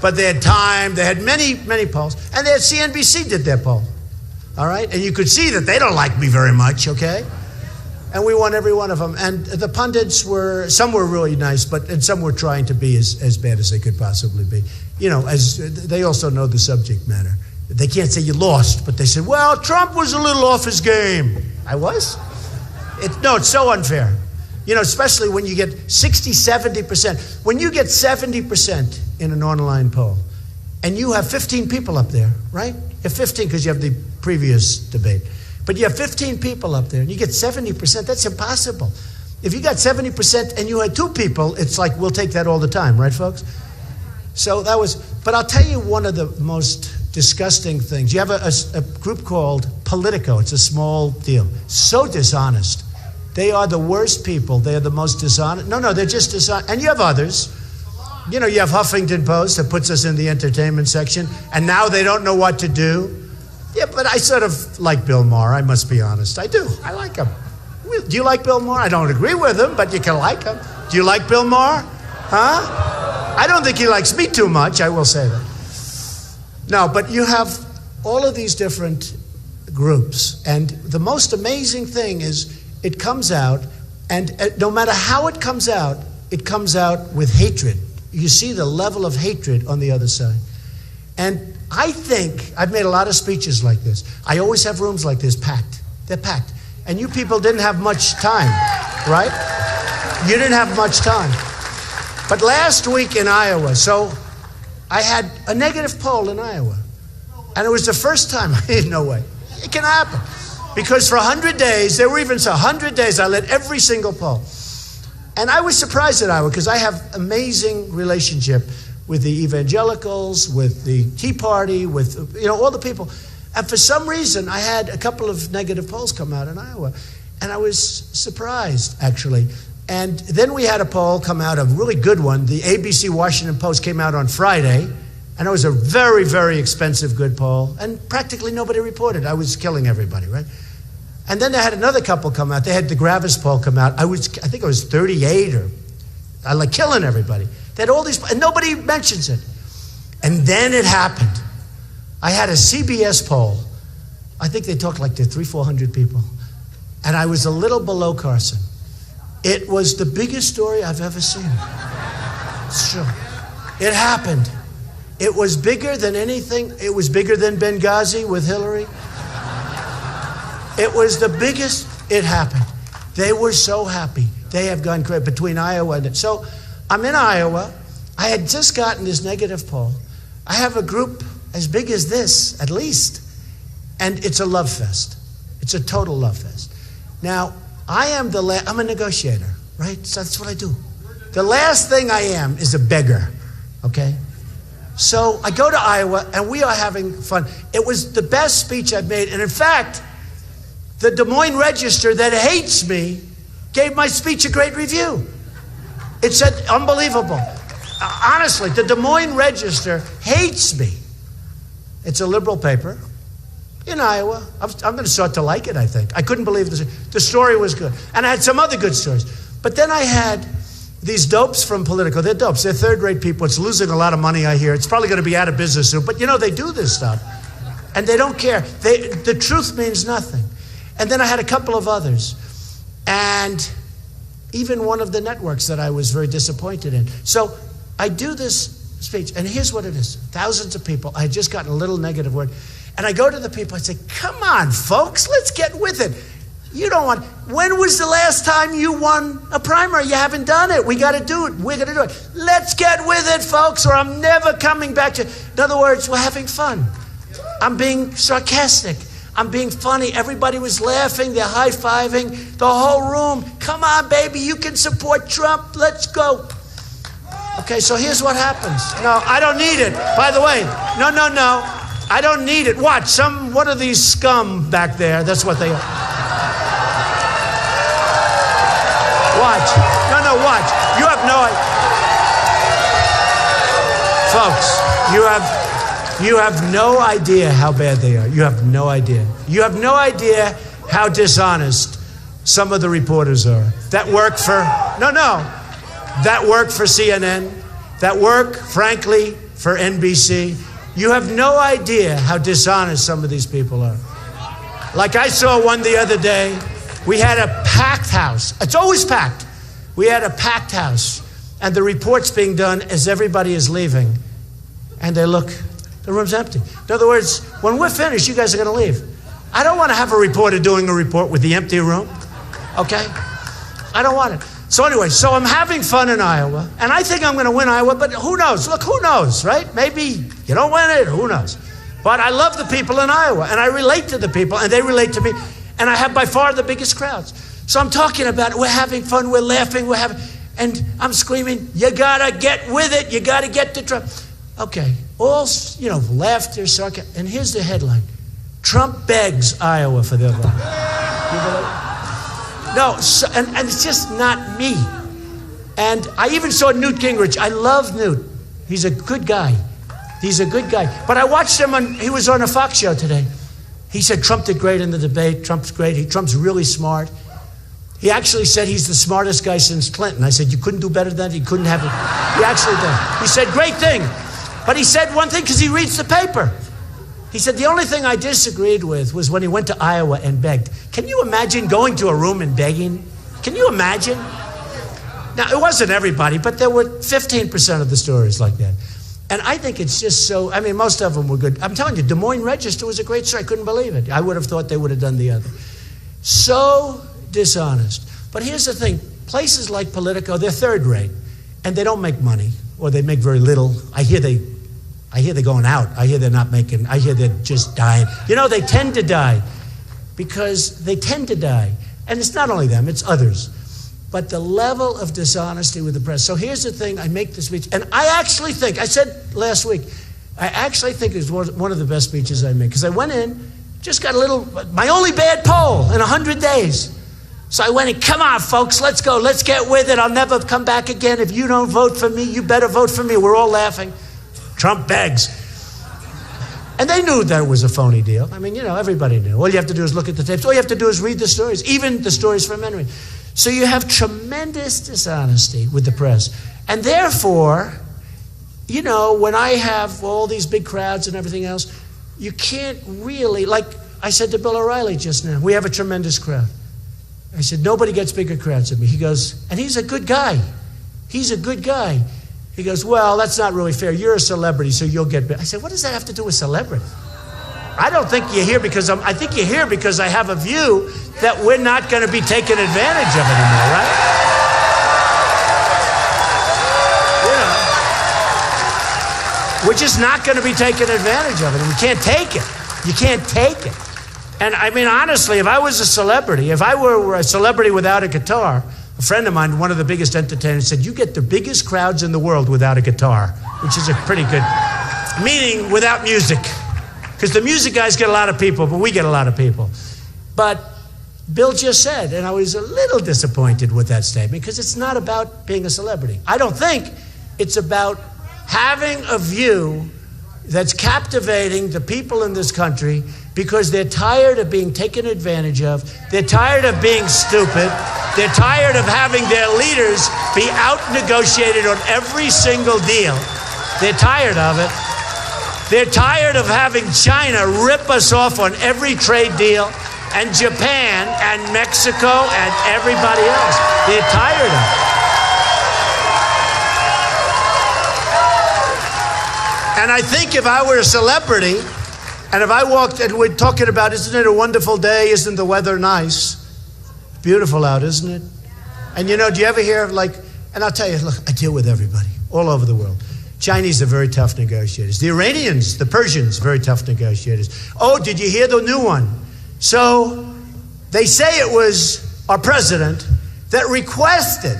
But they had Time, they had many, many polls, and they had CNBC did their poll. All right? And you could see that they don't like me very much, okay? And we won every one of them. And the pundits were, some were really nice, and some were trying to be as bad as they could possibly be. You know, as they also know the subject matter. They can't say you lost, but they said, well, Trump was a little off his game. I was? It's so unfair. You know, especially when you get 60, 70%. When you get 70% in an online poll, and you have 15 people up there, right? You have 15 because you have the previous debate. But you have 15 people up there, and you get 70%, that's impossible. If you got 70% and you had 2 people, it's like, we'll take that all the time, right, folks? So that was, but I'll tell you one of the most disgusting things. You have a group called Politico. It's a small deal. So dishonest. They are the worst people. They are the most dishonest. No, they're just dishonest. And you have others. You know, you have Huffington Post that puts us in the entertainment section, and now they don't know what to do. Yeah, but I sort of like Bill Maher, I must be honest. I do. I like him. Do you like Bill Maher? I don't agree with him, but you can like him. Do you like Bill Maher? Huh? I don't think he likes me too much, I will say that. No, but you have all of these different groups, and the most amazing thing is it comes out, and no matter how it comes out with hatred. You see the level of hatred on the other side. And I think, I've made a lot of speeches like this. I always have rooms like this packed. They're packed. And you people didn't have much time, right? You didn't have much time. But last week in Iowa, so I had a negative poll in Iowa. And it was the first time, no way. It can happen. Because for 100 days, there were even 100 days, I led every single poll. And I was surprised at Iowa because I have amazing relationship with the evangelicals, with the Tea Party, with, you know, all the people. And for some reason, I had a couple of negative polls come out in Iowa. And I was surprised, actually. And then we had a poll come out, a really good one. The ABC Washington Post came out on Friday. And it was a very, very expensive, good poll. And practically nobody reported. I was killing everybody, right? And then they had another couple come out. They had the Gravis poll come out. I think I was 38 or I like killing everybody. They had all these, and nobody mentions it. And then it happened. I had a CBS poll. I think they talked like to 300-400 people. And I was a little below Carson. It was the biggest story I've ever seen. It's true. It happened. It was bigger than anything. It was bigger than Benghazi with Hillary. It was the biggest. It happened. They were so happy. They have gone crazy between Iowa and it. So I'm in Iowa. I had just gotten this negative poll. I have a group as big as this, at least. And it's a love fest. It's a total love fest. Now, I'm a negotiator, right? So that's what I do. The last thing I am is a beggar, okay? So I go to Iowa, and we are having fun. It was the best speech I've made. And in fact, the Des Moines Register that hates me gave my speech a great review. It said, unbelievable. Honestly, the Des Moines Register hates me. It's a liberal paper in Iowa. I'm going to start to like it, I think. I couldn't believe this. The story was good. And I had some other good stories. But then I had these dopes from Politico. They're dopes. They're third-rate people. It's losing a lot of money, I hear. It's probably going to be out of business soon. But, you know, they do this stuff. And they don't care. The truth means nothing. And then I had a couple of others. And even one of the networks that I was very disappointed in. So I do this speech, and here's what it is. Thousands of people. I had just gotten a little negative word. And I go to the people, I say, come on, folks, let's get with it. You don't want, when was the last time you won a primary? You haven't done it. We got to do it. We're going to do it. Let's get with it, folks, or I'm never coming back to, in other words, we're having fun. I'm being sarcastic. I'm being funny. Everybody was laughing. They're high-fiving. The whole room. Come on, baby. You can support Trump. Let's go. Okay, so here's what happens. No, I don't need it. By the way, no. I don't need it. Watch. What are these scum back there? That's what they are. Watch. No, watch. You have no idea. Folks, you have no idea how bad they are. You have no idea. You have no idea how dishonest some of the reporters are. That work for, that work for CNN, that work, frankly, for NBC. You have no idea how dishonest some of these people are. Like I saw one the other day. We had a packed house. It's always packed. We had a packed house, and the report's being done as everybody is leaving. And they look, the room's empty. In other words, when we're finished, you guys are going to leave. I don't want to have a reporter doing a report with the empty room. Okay? I don't want it. So anyway, so I'm having fun in Iowa, and I think I'm going to win Iowa, but who knows? Look, who knows, right? Maybe you don't win it, who knows? But I love the people in Iowa, and I relate to the people, and they relate to me, and I have by far the biggest crowds. So I'm talking about it. We're having fun, we're laughing, and I'm screaming, you got to get with it, you got to get to Trump. Okay, all, laughter, sarcasm, and here's the headline. Trump begs Iowa for their vote. You believe it? No, so, and it's just not me. And I even saw Newt Gingrich. I love Newt. He's a good guy. He's a good guy. But I watched him he was on a Fox show today. He said Trump did great in the debate. Trump's great. Trump's really smart. He actually said he's the smartest guy since Clinton. I said, you couldn't do better than that? He couldn't have it. He actually did. He said, great thing. But he said one thing because he reads the paper. He said, the only thing I disagreed with was when he went to Iowa and begged. Can you imagine going to a room and begging? Can you imagine? Now, it wasn't everybody, but there were 15% of the stories like that. And I think it's just so, most of them were good. I'm telling you, Des Moines Register was a great story. I couldn't believe it. I would have thought they would have done the other. So dishonest. But here's the thing. Places like Politico, they're third rate, and they don't make money, or they make very little. I hear they're going out. I hear they're not making, I hear they're just dying. They tend to die because they tend to die. And it's not only them, it's others. But the level of dishonesty with the press. So here's the thing, I make this speech, and I actually think, I said last week, I actually think it's one of the best speeches I make. Because I went in, just got my only bad poll in 100 days. So I went in, come on, folks, let's go, let's get with it. I'll never come back again. If you don't vote for me, you better vote for me. We're all laughing. Trump begs. And they knew that it was a phony deal. Everybody knew. All you have to do is look at the tapes. All you have to do is read the stories, even the stories from Henry. So you have tremendous dishonesty with the press. And therefore, when I have all these big crowds and everything else, you can't really, like I said to Bill O'Reilly just now, we have a tremendous crowd. I said, nobody gets bigger crowds than me. He goes, and he's a good guy. He's a good guy. He goes, well, that's not really fair. You're a celebrity, so you'll get big. I said, what does that have to do with celebrity? I don't think you're here because I think you're here because I have a view that we're not going to be taken advantage of anymore, right? We're just not going to be taken advantage of it, and we can't take it. You can't take it. And honestly, if I was a celebrity, if I were a celebrity without a guitar, a friend of mine, one of the biggest entertainers, said, you get the biggest crowds in the world without a guitar, which is a pretty good, meaning without music. Because the music guys get a lot of people, but we get a lot of people. But Bill just said, and I was a little disappointed with that statement, because it's not about being a celebrity. I don't think it's about having a view that's captivating the people in this country because they're tired of being taken advantage of. They're tired of being stupid. They're tired of having their leaders be out-negotiated on every single deal. They're tired of it. They're tired of having China rip us off on every trade deal, and Japan and Mexico and everybody else. They're tired of it. And I think if I were a celebrity, and if I walked and we're talking about, isn't it a wonderful day? Isn't the weather nice? Beautiful out, isn't it? And do you ever hear and I'll tell you, look, I deal with everybody all over the world. Chinese are very tough negotiators. The Iranians, the Persians, very tough negotiators. Oh, did you hear the new one? So they say it was our president that requested,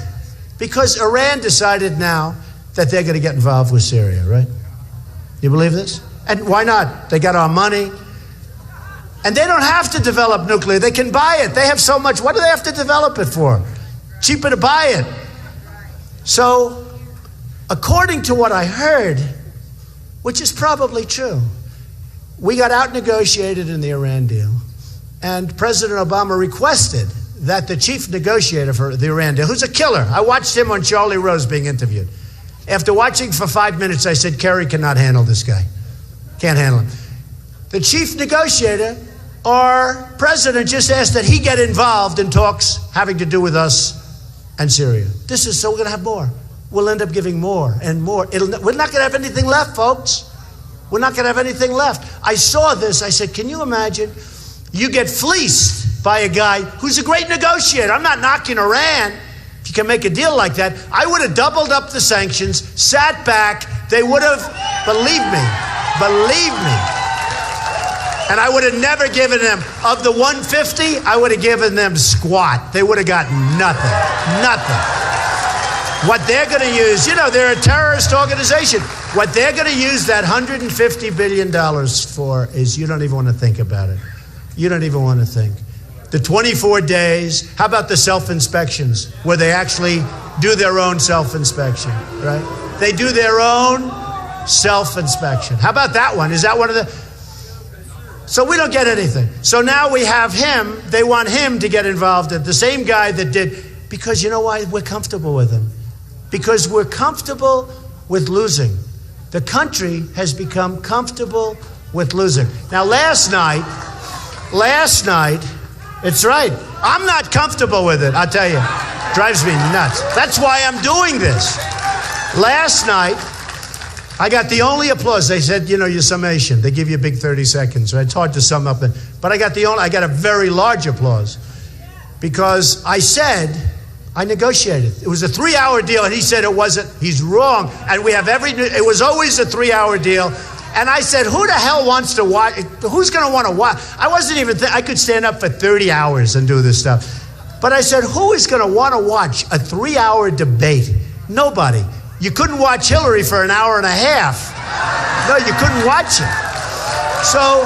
because Iran decided now that they're going to get involved with Syria, right? You believe this? And why not? They got our money. And they don't have to develop nuclear. They can buy it. They have so much. What do they have to develop it for? cheaper to buy it. So, according to what I heard, which is probably true, we got out-negotiated in the Iran deal, and President Obama requested that the chief negotiator for the Iran deal, who's a killer, I watched him on Charlie Rose being interviewed. After watching for 5 minutes, I said, Kerry cannot handle this guy. Can't handle him. The chief negotiator, our president, just asked that he get involved in talks having to do with us and Syria. So we're going to have more. We'll end up giving more and more. We're not going to have anything left, folks. We're not going to have anything left. I saw this. I said, can you imagine? You get fleeced by a guy who's a great negotiator. I'm not knocking Iran. If you can make a deal like that, I would have doubled up the sanctions, sat back. They would have, believe me, and I would have never given them, of the 150, I would have given them squat. They would have got nothing. What they're going to use, they're a terrorist organization. What they're going to use that $150 billion for is, you don't even want to think about it. You don't even want to think. The 24 days, how about the self-inspections, where they actually do their own self-inspection, right? They do their own self-inspection. How about that one? Is that one of the... So we don't get anything. So now we have him. They want him to get involved. The same guy that did, because you know why? We're comfortable with him. Because we're comfortable with losing. The country has become comfortable with losing. Now last night, it's right. I'm not comfortable with it, I'll tell you. Drives me nuts. That's why I'm doing this. Last night, I got the only applause. They said, your summation. They give you a big 30 seconds. Right? It's hard to sum up. But I got a very large applause. Because I said, I negotiated. It was a 3-hour deal, and he said it wasn't. He's wrong. And it was always a 3-hour deal. And I said, who the hell wants to watch? Who's going to want to watch? I wasn't even I could stand up for 30 hours and do this stuff. But I said, who is going to want to watch a 3-hour debate? Nobody. You couldn't watch Hillary for an hour and a half. No, you couldn't watch it. So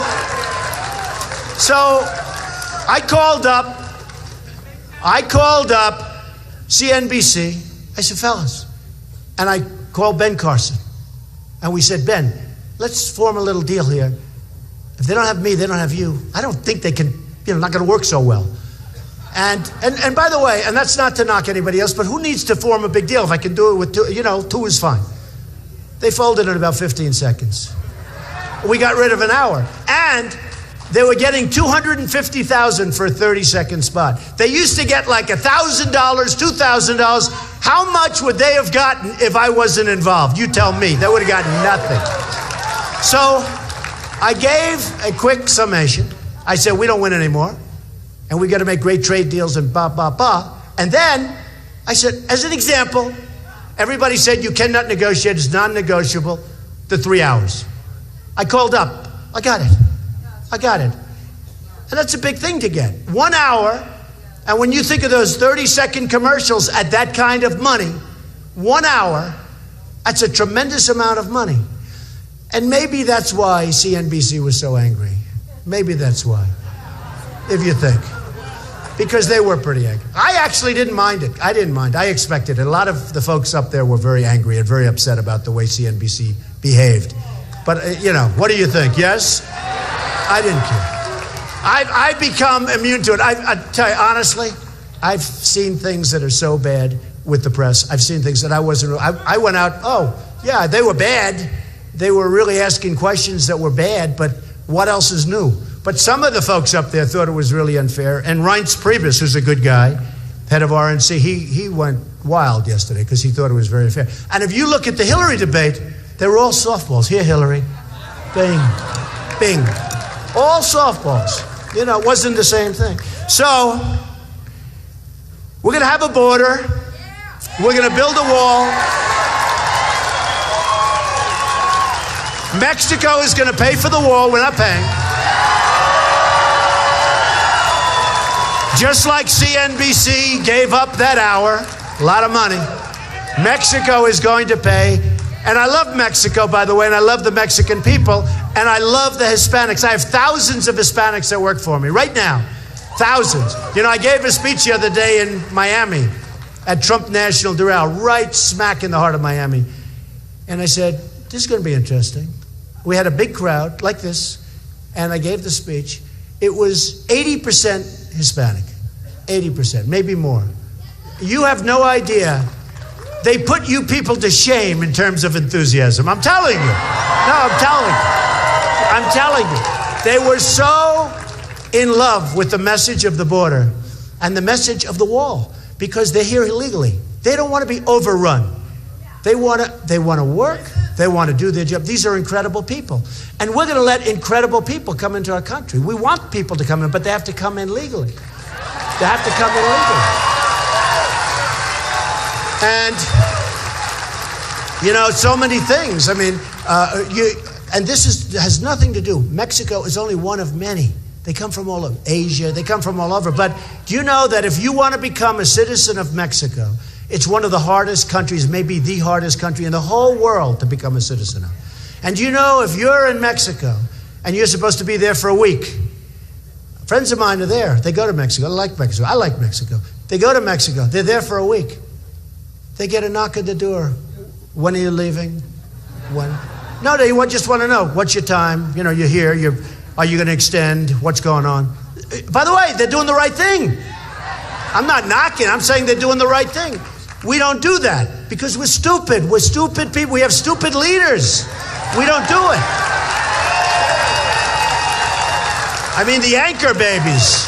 I called up CNBC. I said, fellas. And I called Ben Carson. And we said, Ben, let's form a little deal here. If they don't have me, they don't have you. I don't think they can, not going to work so well. And by the way, and that's not to knock anybody else, but who needs to form a big deal? If I can do it with two, 2 is fine. They folded in about 15 seconds. We got rid of an hour. And they were getting $250,000 for a 30-second spot. They used to get like $1,000, $2,000. How much would they have gotten if I wasn't involved? You tell me. They would have gotten nothing. So I gave a quick summation. I said, we don't win anymore. And we got to make great trade deals and blah, blah, blah. And then I said, as an example, everybody said you cannot negotiate. It's non-negotiable. The 3 hours. I called up. I got it. And that's a big thing to get. 1 hour. And when you think of those 30-second commercials at that kind of money, 1 hour, that's a tremendous amount of money. And maybe that's why CNBC was so angry. Maybe that's why. If you think. Because they were pretty angry. I actually didn't mind it. I didn't mind. I expected it. A lot of the folks up there were very angry and very upset about the way CNBC behaved. But, what do you think? Yes? I didn't care. I've become immune to it. I tell you, honestly, I've seen things that are so bad with the press. I've seen things that I wasn't... I went out, they were bad. They were really asking questions that were bad, but what else is new? But some of the folks up there thought it was really unfair. And Reince Priebus, who's a good guy, head of RNC, he went wild yesterday because he thought it was very unfair. And if you look at the Hillary debate, they were all softballs. Here, Hillary. Bing. Bing. All softballs. It wasn't the same thing. So, we're going to have a border. We're going to build a wall. Mexico is going to pay for the wall. We're not paying. Just like CNBC gave up that hour, a lot of money, Mexico is going to pay. And I love Mexico, by the way, and I love the Mexican people, and I love the Hispanics. I have thousands of Hispanics that work for me right now. Thousands. I gave a speech the other day in Miami at Trump National Doral, right smack in the heart of Miami. And I said, this is going to be interesting. We had a big crowd like this, and I gave the speech. It was 80% Hispanic, 80%, maybe more. You have no idea. They put you people to shame in terms of enthusiasm. I'm telling you. No, I'm telling you. I'm telling you. They were so in love with the message of the border and the message of the wall because they're here illegally. They don't want to be overrun. They want to work. They want to do their job. These are incredible people. And we're going to let incredible people come into our country. We want people to come in, but they have to come in legally. They have to come in legally. And, you know, so many things. I mean, and this has nothing to do. Mexico is only one of many. They come from all over Asia. They come from all over. But do you know that if you want to become a citizen of Mexico, it's one of the hardest countries, maybe the hardest country in the whole world to become a citizen of. And you know, if you're in Mexico and you're supposed to be there for a week, friends of mine are there. They go to Mexico. I like Mexico. I like Mexico. They go to Mexico. They're there for a week. They get a knock at the door. When are you leaving? When? No, they just want to know, what's your time? You know, you're here. Are you going to extend? What's going on? By the way, they're doing the right thing. I'm not knocking. I'm saying they're doing the right thing. We don't do that because we're stupid. We're stupid people. We have stupid leaders. We don't do it. I mean, the anchor babies.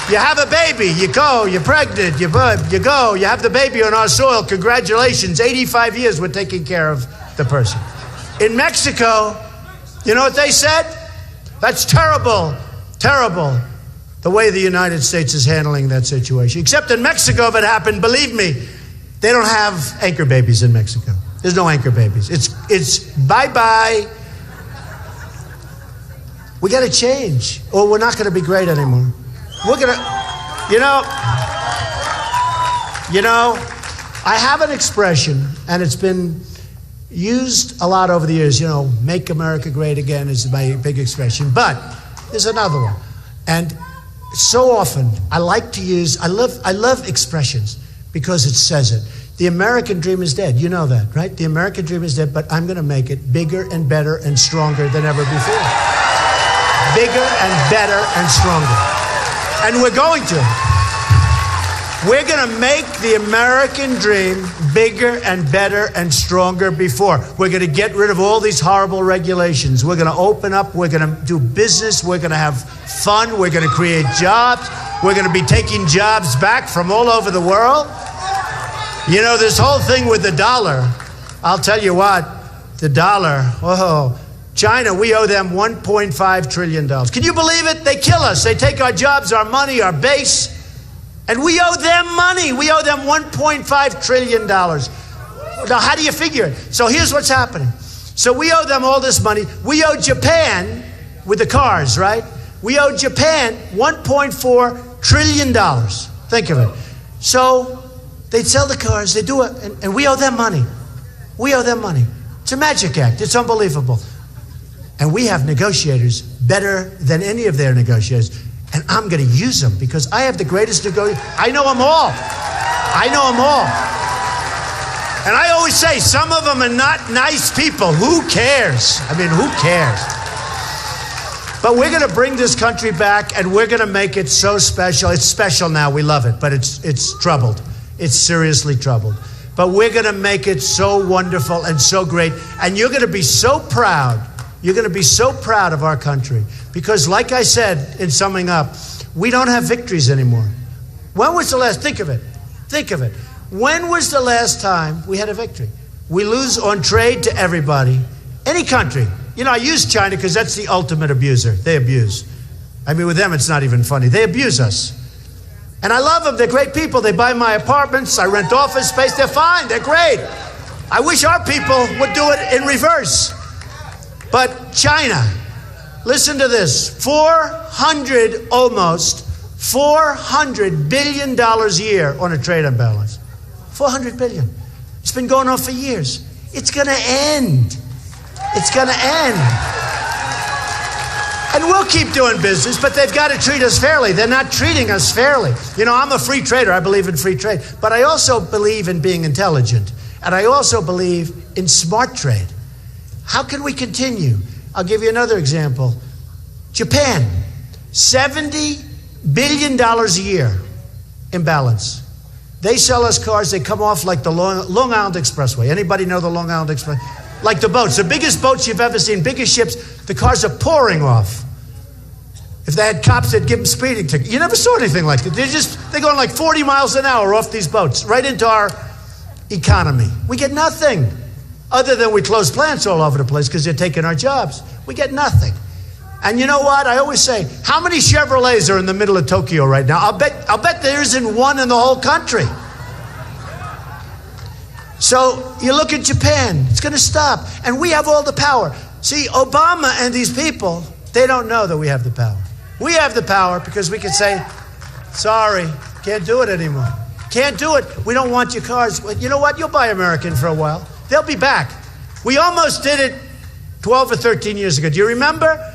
You have a baby, you go, you're pregnant, you go, you have the baby on our soil. Congratulations, 85 years we're taking care of the person. In Mexico, you know what they said? That's terrible, terrible, the way the United States is handling that situation. Except in Mexico, if it happened, believe me, they don't have anchor babies in Mexico. There's no anchor babies. It's bye-bye. We got to change, or we're not going to be great anymore. We're going to, you know, I have an expression, and it's been used a lot over the years, you know, make America great again is my big expression. But there's another one. And so often, I love expressions because it says it. The American dream is dead. You know that, right? The American dream is dead, but I'm going to make it bigger and better and stronger than ever before. Bigger and better and stronger. And we're going to. We're going to make the American dream bigger and better and stronger before. We're going to get rid of all these horrible regulations. We're going to open up. We're going to do business. We're going to have fun. We're going to create jobs. We're going to be taking jobs back from all over the world. You know, this whole thing with the dollar, I'll tell you what, the dollar, China, we owe them $1.5 trillion. Can you believe it? They kill us. They take our jobs, our money, our base, and we owe them money. We owe them $1.5 trillion. Now, how do you figure it? So here's what's happening. So we owe them all this money. We owe Japan with the cars, right? We owe Japan $1.4 trillion. Think of it. So they'd sell the cars, they do it, and we owe them money. We owe them money. It's a magic act. It's unbelievable. And we have negotiators better than any of their negotiators. And I'm going to use them because I have the greatest negotiators. I know them all. I know them all. And I always say, some of them are not nice people. Who cares? I mean, who cares? But we're going to bring this country back and we're going to make it so special. It's special now. We love it. But it's troubled. It's seriously troubled. But we're going to make it so wonderful and so great. And you're going to be so proud. You're going to be so proud of our country. Because like I said, in summing up, we don't have victories anymore. When was the last, think of it. When was the last time we had a victory? We lose on trade to everybody. Any country. You know, I use China because that's the ultimate abuser. They abuse. I mean, with them, it's not even funny. They abuse us. And I love them. They're great people. They buy my apartments. I rent office space. They're fine. They're great. I wish our people would do it in reverse. But China, listen to this, almost $400 billion a year on a trade imbalance. 400 billion. It's been going on for years. It's going to end. It's going to end. And we'll keep doing business, but they've got to treat us fairly. They're not treating us fairly. You know, I'm a free trader. I believe in free trade. But I also believe in being intelligent. And I also believe in smart trade. How can we continue? I'll give you another example. Japan, $70 billion a year in balance. They sell us cars, they come off like the Long Island Expressway. Anybody know the Long Island Express? Like the boats, the biggest boats you've ever seen, biggest ships, the cars are pouring off. If they had cops, they'd give them speeding tickets. You never saw anything like it. They're going like 40 miles an hour off these boats, right into our economy. We get nothing, other than we close plants all over the place because they're taking our jobs. We get nothing. And you know what? I always say, how many Chevrolets are in the middle of Tokyo right now? I'll bet there isn't one in the whole country. So you look at Japan, it's going to stop. And we have all the power. See, Obama and these people, they don't know that we have the power. We have the power because we can say, sorry, can't do it anymore. Can't do it. We don't want your cars. You know what? You'll buy American for a while. They'll be back. We almost did it 12 or 13 years ago. Do you remember?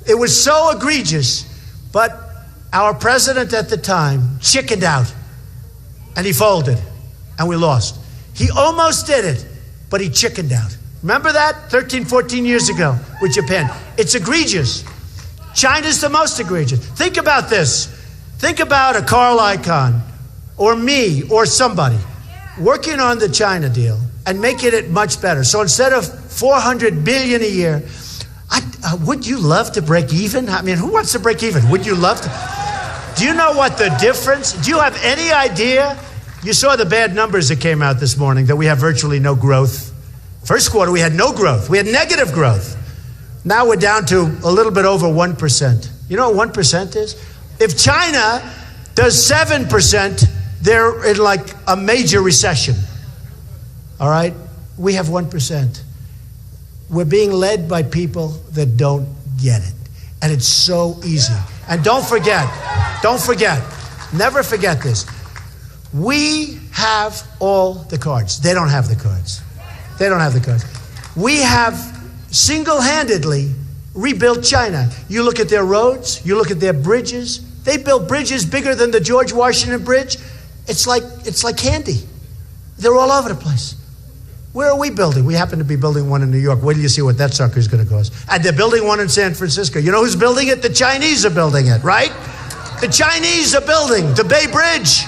It was so egregious, but our president at the time chickened out, and he folded, and we lost. He almost did it, but he chickened out. Remember that? 13, 14 years ago with Japan. It's egregious. China's the most egregious. Think about this. Think about a Carl Icahn, or me, or somebody, working on the China deal and making it much better. So instead of $400 billion a year, would you love to break even? I mean, who wants to break even? Would you love to? Do you know what the difference? Do you have any idea? You saw the bad numbers that came out this morning, that we have virtually no growth. First quarter, we had no growth. We had negative growth. Now we're down to a little bit over 1%. You know what 1% is? If China does 7%, they're in like a major recession. All right? We have 1%. We're being led by people that don't get it. And it's so easy. And don't forget, never forget this. We have all the cards. They don't have the cards. They don't have the cards. We have single-handedly rebuilt China. You look at their roads, you look at their bridges. They built bridges bigger than the George Washington Bridge. It's like candy. They're all over the place. Where are we building? We happen to be building one in New York. Wait till you see what that sucker is going to cost. And they're building one in San Francisco. You know who's building it? The Chinese are building it, right? The Chinese are building the Bay Bridge.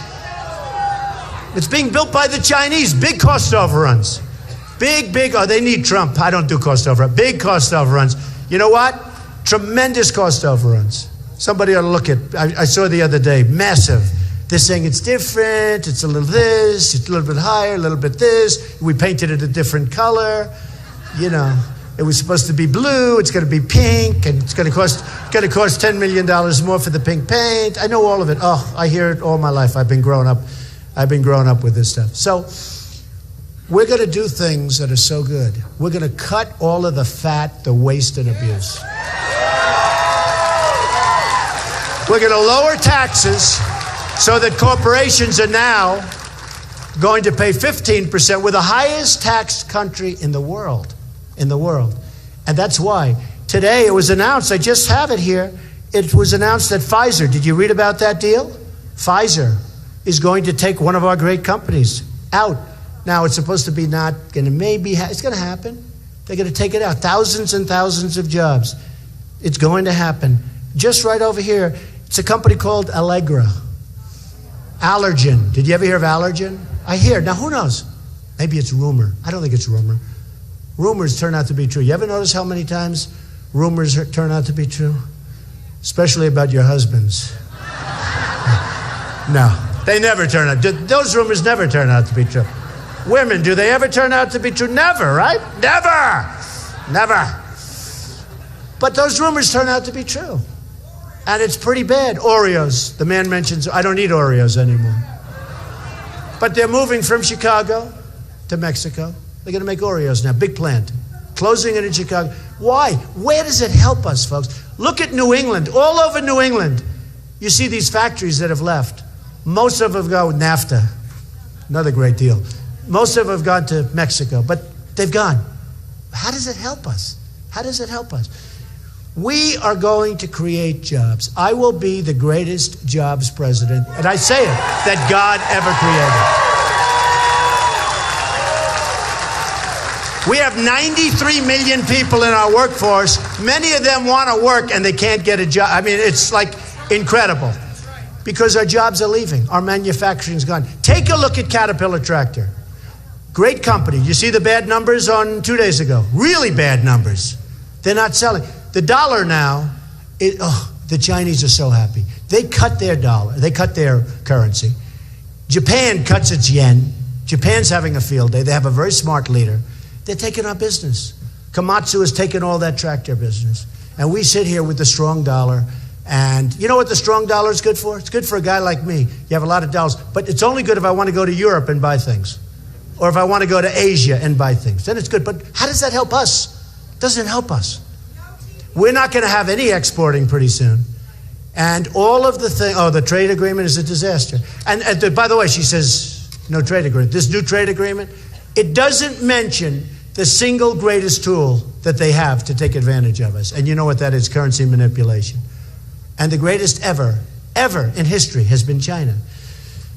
It's being built by the Chinese. Big cost overruns. Big, they need Trump. I don't do cost overruns. Big cost overruns. You know what? Tremendous cost overruns. Somebody ought to look at, I saw the other day, massive. They're saying it's different, it's a little this, it's a little bit higher, a little bit this. We painted it a different color. You know, it was supposed to be blue, it's going to be pink, and it's going to cost $10 million more for the pink paint. I know all of it. Oh, I hear it all my life. I've been growing up with this stuff. So we're going to do things that are so good. We're going to cut all of the fat, the waste, and abuse. We're going to lower taxes so that corporations are now going to pay 15%. We're the highest taxed country in the world. And that's why. Today it was announced, I just have it here, it was announced that Pfizer, did you read about that deal? Pfizer is going to take one of our great companies out. Now it's supposed to be not going to it's going to happen. They're going to take it out. Thousands and thousands of jobs. It's going to happen. Just right over here, it's a company called Allegra. Allergen. Did you ever hear of Allergen? I hear. Now, who knows? Maybe it's rumor. I don't think it's rumor. Rumors turn out to be true. You ever notice how many times rumors turn out to be true? Especially about your husbands. No, they never turn out. Those rumors never turn out to be true. Women, do they ever turn out to be true? Never, right? Never. But those rumors turn out to be true. And it's pretty bad. Oreos. The man mentions, I don't eat Oreos anymore. But they're moving from Chicago to Mexico. They're going to make Oreos now. Big plant. Closing it in Chicago. Why? Where does it help us, folks? Look at New England. All over New England, you see these factories that have left. Most of them have gone with NAFTA. Another great deal. Most of them have gone to Mexico, but they've gone. How does it help us? How does it help us? We are going to create jobs. I will be the greatest jobs president, and I say it, that God ever created. We have 93 million people in our workforce. Many of them want to work and they can't get a job. I mean, it's like incredible because our jobs are leaving. Our manufacturing is gone. Take a look at Caterpillar Tractor. Great company. You see the bad numbers on 2 days ago? Really bad numbers. They're not selling. The dollar now, the Chinese are so happy. They cut their dollar. They cut their currency. Japan cuts its yen. Japan's having a field day. They have a very smart leader. They're taking our business. Komatsu has taken all that tractor business. And we sit here with the strong dollar. And you know what the strong dollar is good for? It's good for a guy like me. You have a lot of dollars. But it's only good if I want to go to Europe and buy things. Or if I want to go to Asia and buy things. Then it's good. But how does that help us? It doesn't help us. We're not going to have any exporting pretty soon. And all of the things, the trade agreement is a disaster. And by the way, she says, no trade agreement. This new trade agreement, it doesn't mention the single greatest tool that they have to take advantage of us. And you know what that is, currency manipulation. And the greatest ever in history has been China.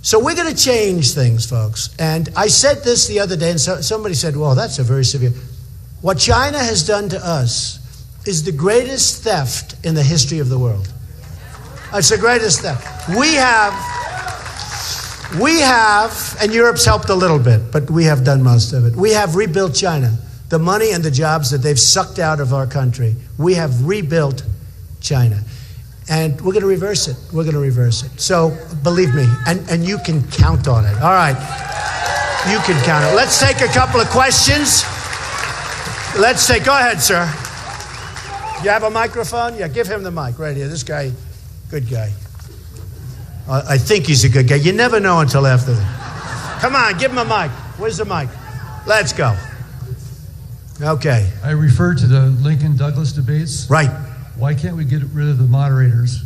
So we're going to change things, folks. And I said this the other day, and somebody said, well, that's a very severe. What China has done to us is the greatest theft in the history of the world. It's the greatest theft. We have, and Europe's helped a little bit, but we have done most of it. We have rebuilt China. The money and the jobs that they've sucked out of our country, we have rebuilt China. And we're going to reverse it. We're going to reverse it. So believe me, and you can count on it. All right. You can count it. Let's take a couple of questions. Go ahead, sir. You have a microphone? Yeah, give him the mic right here. This guy, good guy. I think he's a good guy. You never know until after that. Come on, give him a mic. Where's the mic? Let's go. Okay. I referred to the Lincoln-Douglas debates. Right. Why can't we get rid of the moderators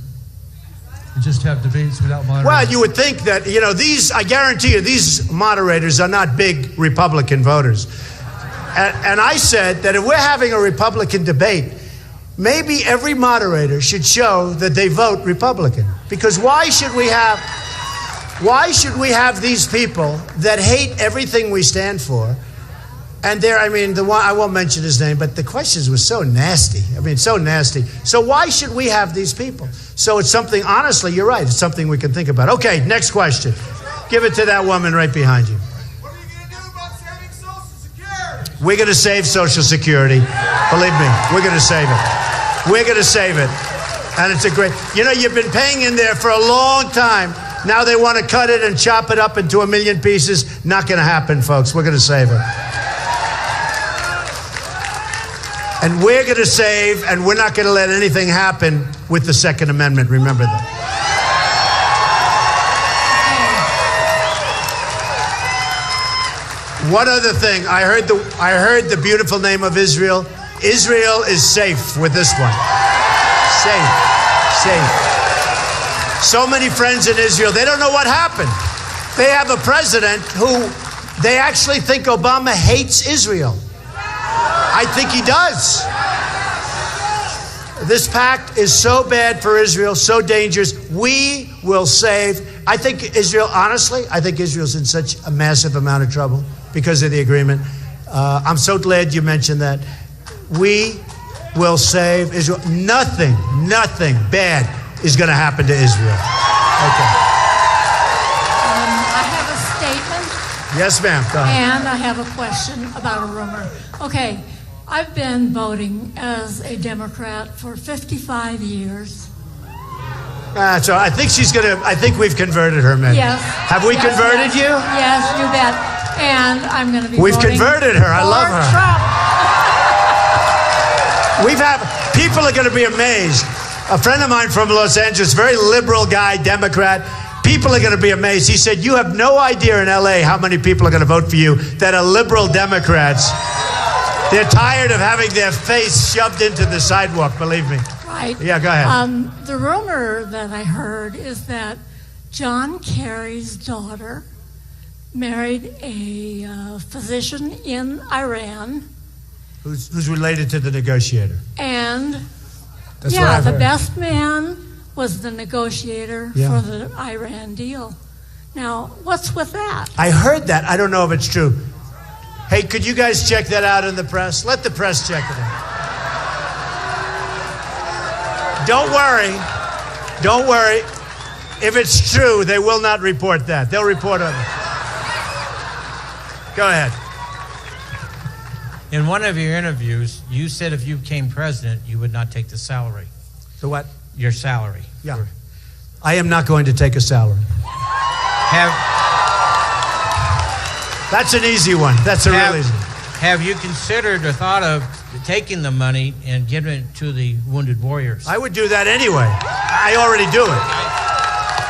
and just have debates without moderators? Well, you would think that, I guarantee you, these moderators are not big Republican voters. And I said that if we're having a Republican debate, maybe every moderator should show that they vote Republican. Because why should we have these people that hate everything we stand for? And I won't mention his name, but the questions were so nasty. So nasty. So why should we have these people? So it's something, honestly, you're right. It's something we can think about. Okay, next question. Give it to that woman right behind you. What are you going to do about saving Social Security? We're going to save Social Security. Believe me, we're going to save it. We're going to save it. And it's a great, you've been paying in there for a long time. Now they want to cut it and chop it up into 1 million pieces. Not going to happen, folks. We're going to save it. And we're going to save, and we're not going to let anything happen with the Second Amendment. Remember that. One other thing. I heard the beautiful name of Israel. Israel is safe with this one. Safe. So many friends in Israel, they don't know what happened. They have a president who they actually think Obama hates Israel. I think he does. This pact is so bad for Israel, so dangerous. We will save. I think Israel's in such a massive amount of trouble because of the agreement. I'm so glad you mentioned that. We will save Israel. Nothing bad is going to happen to Israel. Okay. I have a statement. Yes, ma'am. Go ahead. And I have a question about a rumor. Okay. I've been voting as a Democrat for 55 years. So I think we've converted her, man. Yes. Have we converted you? Yes, you bet. And I'm going to be We've voting converted her. I love her. Trump. People are going to be amazed. A friend of mine from Los Angeles, very liberal guy, Democrat. People are going to be amazed. He said, you have no idea in LA how many people are going to vote for you that are liberal Democrats. They're tired of having their face shoved into the sidewalk, believe me. Right. Yeah, go ahead. The rumor that I heard is that John Kerry's daughter married a physician in Iran. Who's related to the negotiator. And That's what Yeah, I've the heard. best man was the negotiator Yeah. for the Iran deal. Now, what's with that? I heard that. I don't know if it's true. Hey, could you guys check that out in the press? Let the press check it out. Don't worry. Don't worry. If it's true, they will not report that. They'll report on it. Go ahead. In one of your interviews, you said if you became president, you would not take the salary. The what? Your salary. Yeah. I am not going to take a salary. That's an easy one. That's a real easy one. Have you considered or thought of taking the money and giving it to the wounded warriors? I would do that anyway. I already do it.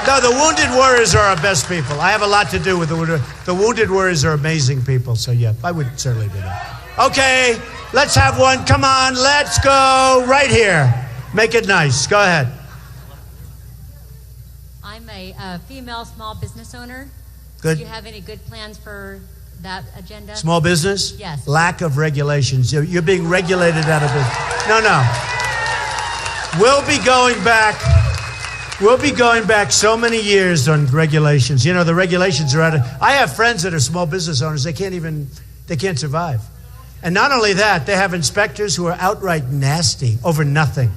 No, the wounded warriors are our best people. I have a lot to do with the wounded. The wounded warriors are amazing people. So, yeah, I would certainly do that. Okay, let's have one. Come on, let's go right here. Make it nice. Go ahead. I'm a female small business owner. Good. Do you have any good plans for that agenda? Small business? Yes. Lack of regulations. You're being regulated out of business. No. We'll be going back so many years on regulations. You know, the regulations are out of... I have friends that are small business owners. They can't survive. And not only that, they have inspectors who are outright nasty over nothing.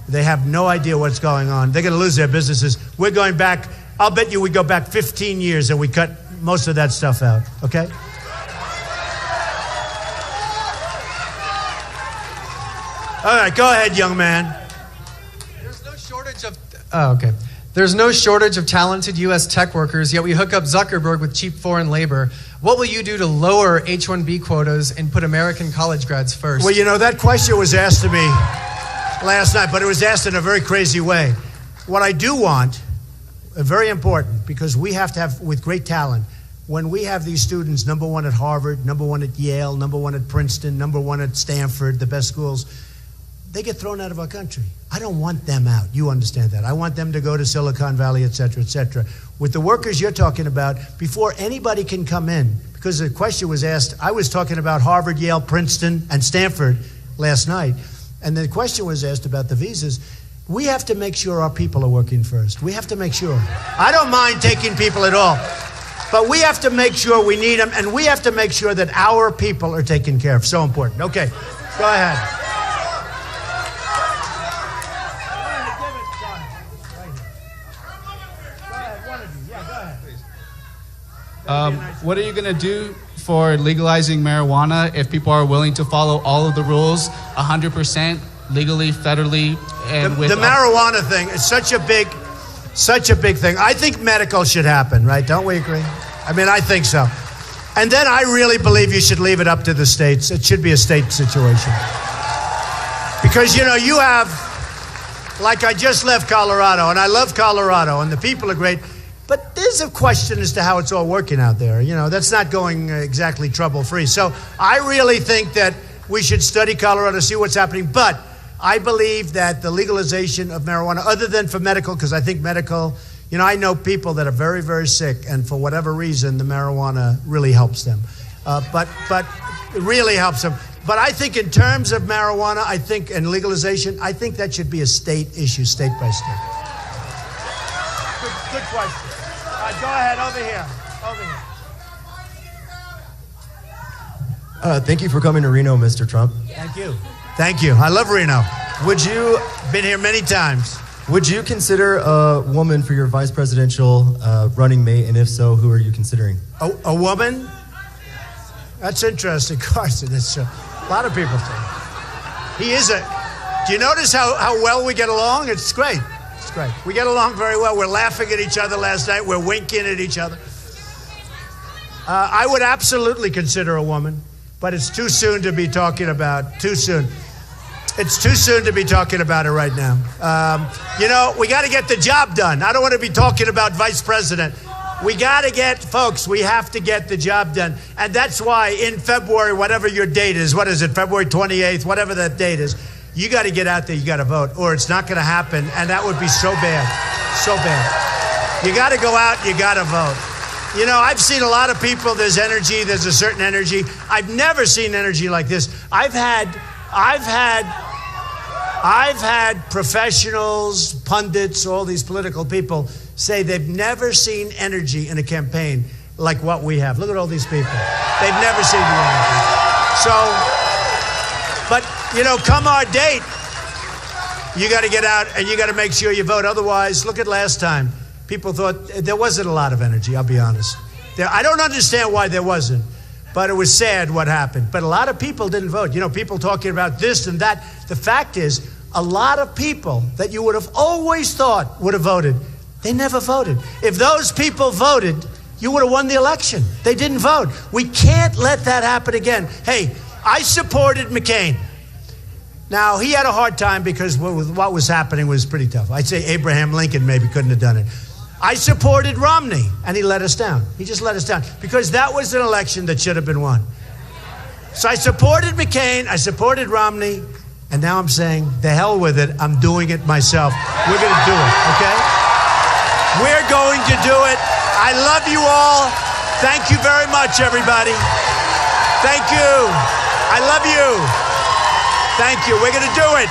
They have no idea what's going on. They're going to lose their businesses. We're going back... I'll bet you we go back 15 years and we cut most of that stuff out, okay? All right, go ahead, young man. There's no shortage of... Oh, okay. There's no shortage of talented U.S. tech workers, yet we hook up Zuckerberg with cheap foreign labor. What will you do to lower H-1B quotas and put American college grads first? Well, you know, that question was asked to me last night, but it was asked in a very crazy way. What I do want... very important, because we have to have, with great talent, when we have these students, number one at Harvard, number one at Yale, number one at Princeton, number one at Stanford, the best schools, they get thrown out of our country. I don't want them out. You understand that. I want them to go to Silicon Valley, et cetera, et cetera. With the workers you're talking about, before anybody can come in, because the question was asked, I was talking about Harvard, Yale, Princeton, and Stanford last night, and the question was asked about the visas. We have to make sure our people are working first. We have to make sure. I don't mind taking people at all, but we have to make sure we need them, and we have to make sure that our people are taken care of. So important. Okay, go ahead. What are you going to do for legalizing marijuana if people are willing to follow all of the rules 100%? Legally, federally, and with the marijuana thing is such a big thing. I think medical should happen, right? Don't we agree? I mean, I think so. And then I really believe you should leave it up to the states. It should be a state situation. Because, you know, you have, like I just left Colorado, and I love Colorado, and the people are great, but there's a question as to how it's all working out there. You know, that's not going exactly trouble-free. So I really think that we should study Colorado, see what's happening, but I believe that the legalization of marijuana, other than for medical, because I think medical, you know, I know people that are very, very sick, and for whatever reason, the marijuana really helps them. But it really helps them. But I think in terms of marijuana, and legalization, I think that should be a state issue, state by state. Good question. All right, go ahead, over here. Thank you for coming to Reno, Mr. Trump. Thank you. Thank you. I love Reno. Been here many times. Would you consider a woman for your vice presidential running mate? And if so, who are you considering? A woman? That's interesting, Carson. It's a lot of people say. Do you notice how well we get along? It's great. It's great. We get along very well. We're laughing at each other last night. We're winking at each other. I would absolutely consider a woman. But it's too soon to be talking about. Too soon. It's too soon to be talking about it right now. You know, we got to get the job done. I don't want to be talking about vice president. We have to get the job done. And that's why in February, whatever your date is, what is it, February 28th, whatever that date is, you got to get out there, you got to vote, or it's not going to happen. And that would be so bad. So bad. You got to go out, you got to vote. You know, I've seen a lot of people, there's energy, there's a certain energy. I've never seen energy like this. I've had I've had professionals, pundits, all these political people say they've never seen energy in a campaign like what we have. Look at all these people. They've never seen the energy. So, but, you know, come our date, you got to get out and you got to make sure you vote. Otherwise, look at last time. People thought there wasn't a lot of energy, I'll be honest. I don't understand why there wasn't, but it was sad what happened. But a lot of people didn't vote. You know, people talking about this and that. The fact is, a lot of people that you would have always thought would have voted, they never voted. If those people voted, you would have won the election. They didn't vote. We can't let that happen again. Hey, I supported McCain. Now, he had a hard time because what was happening was pretty tough. I'd say Abraham Lincoln maybe couldn't have done it. I supported Romney, and he let us down. He just let us down because that was an election that should have been won. So I supported McCain, I supported Romney, and now I'm saying, the hell with it, I'm doing it myself. We're going to do it, okay? We're going to do it. I love you all. Thank you very much, everybody. Thank you. I love you. Thank you. We're going to do it.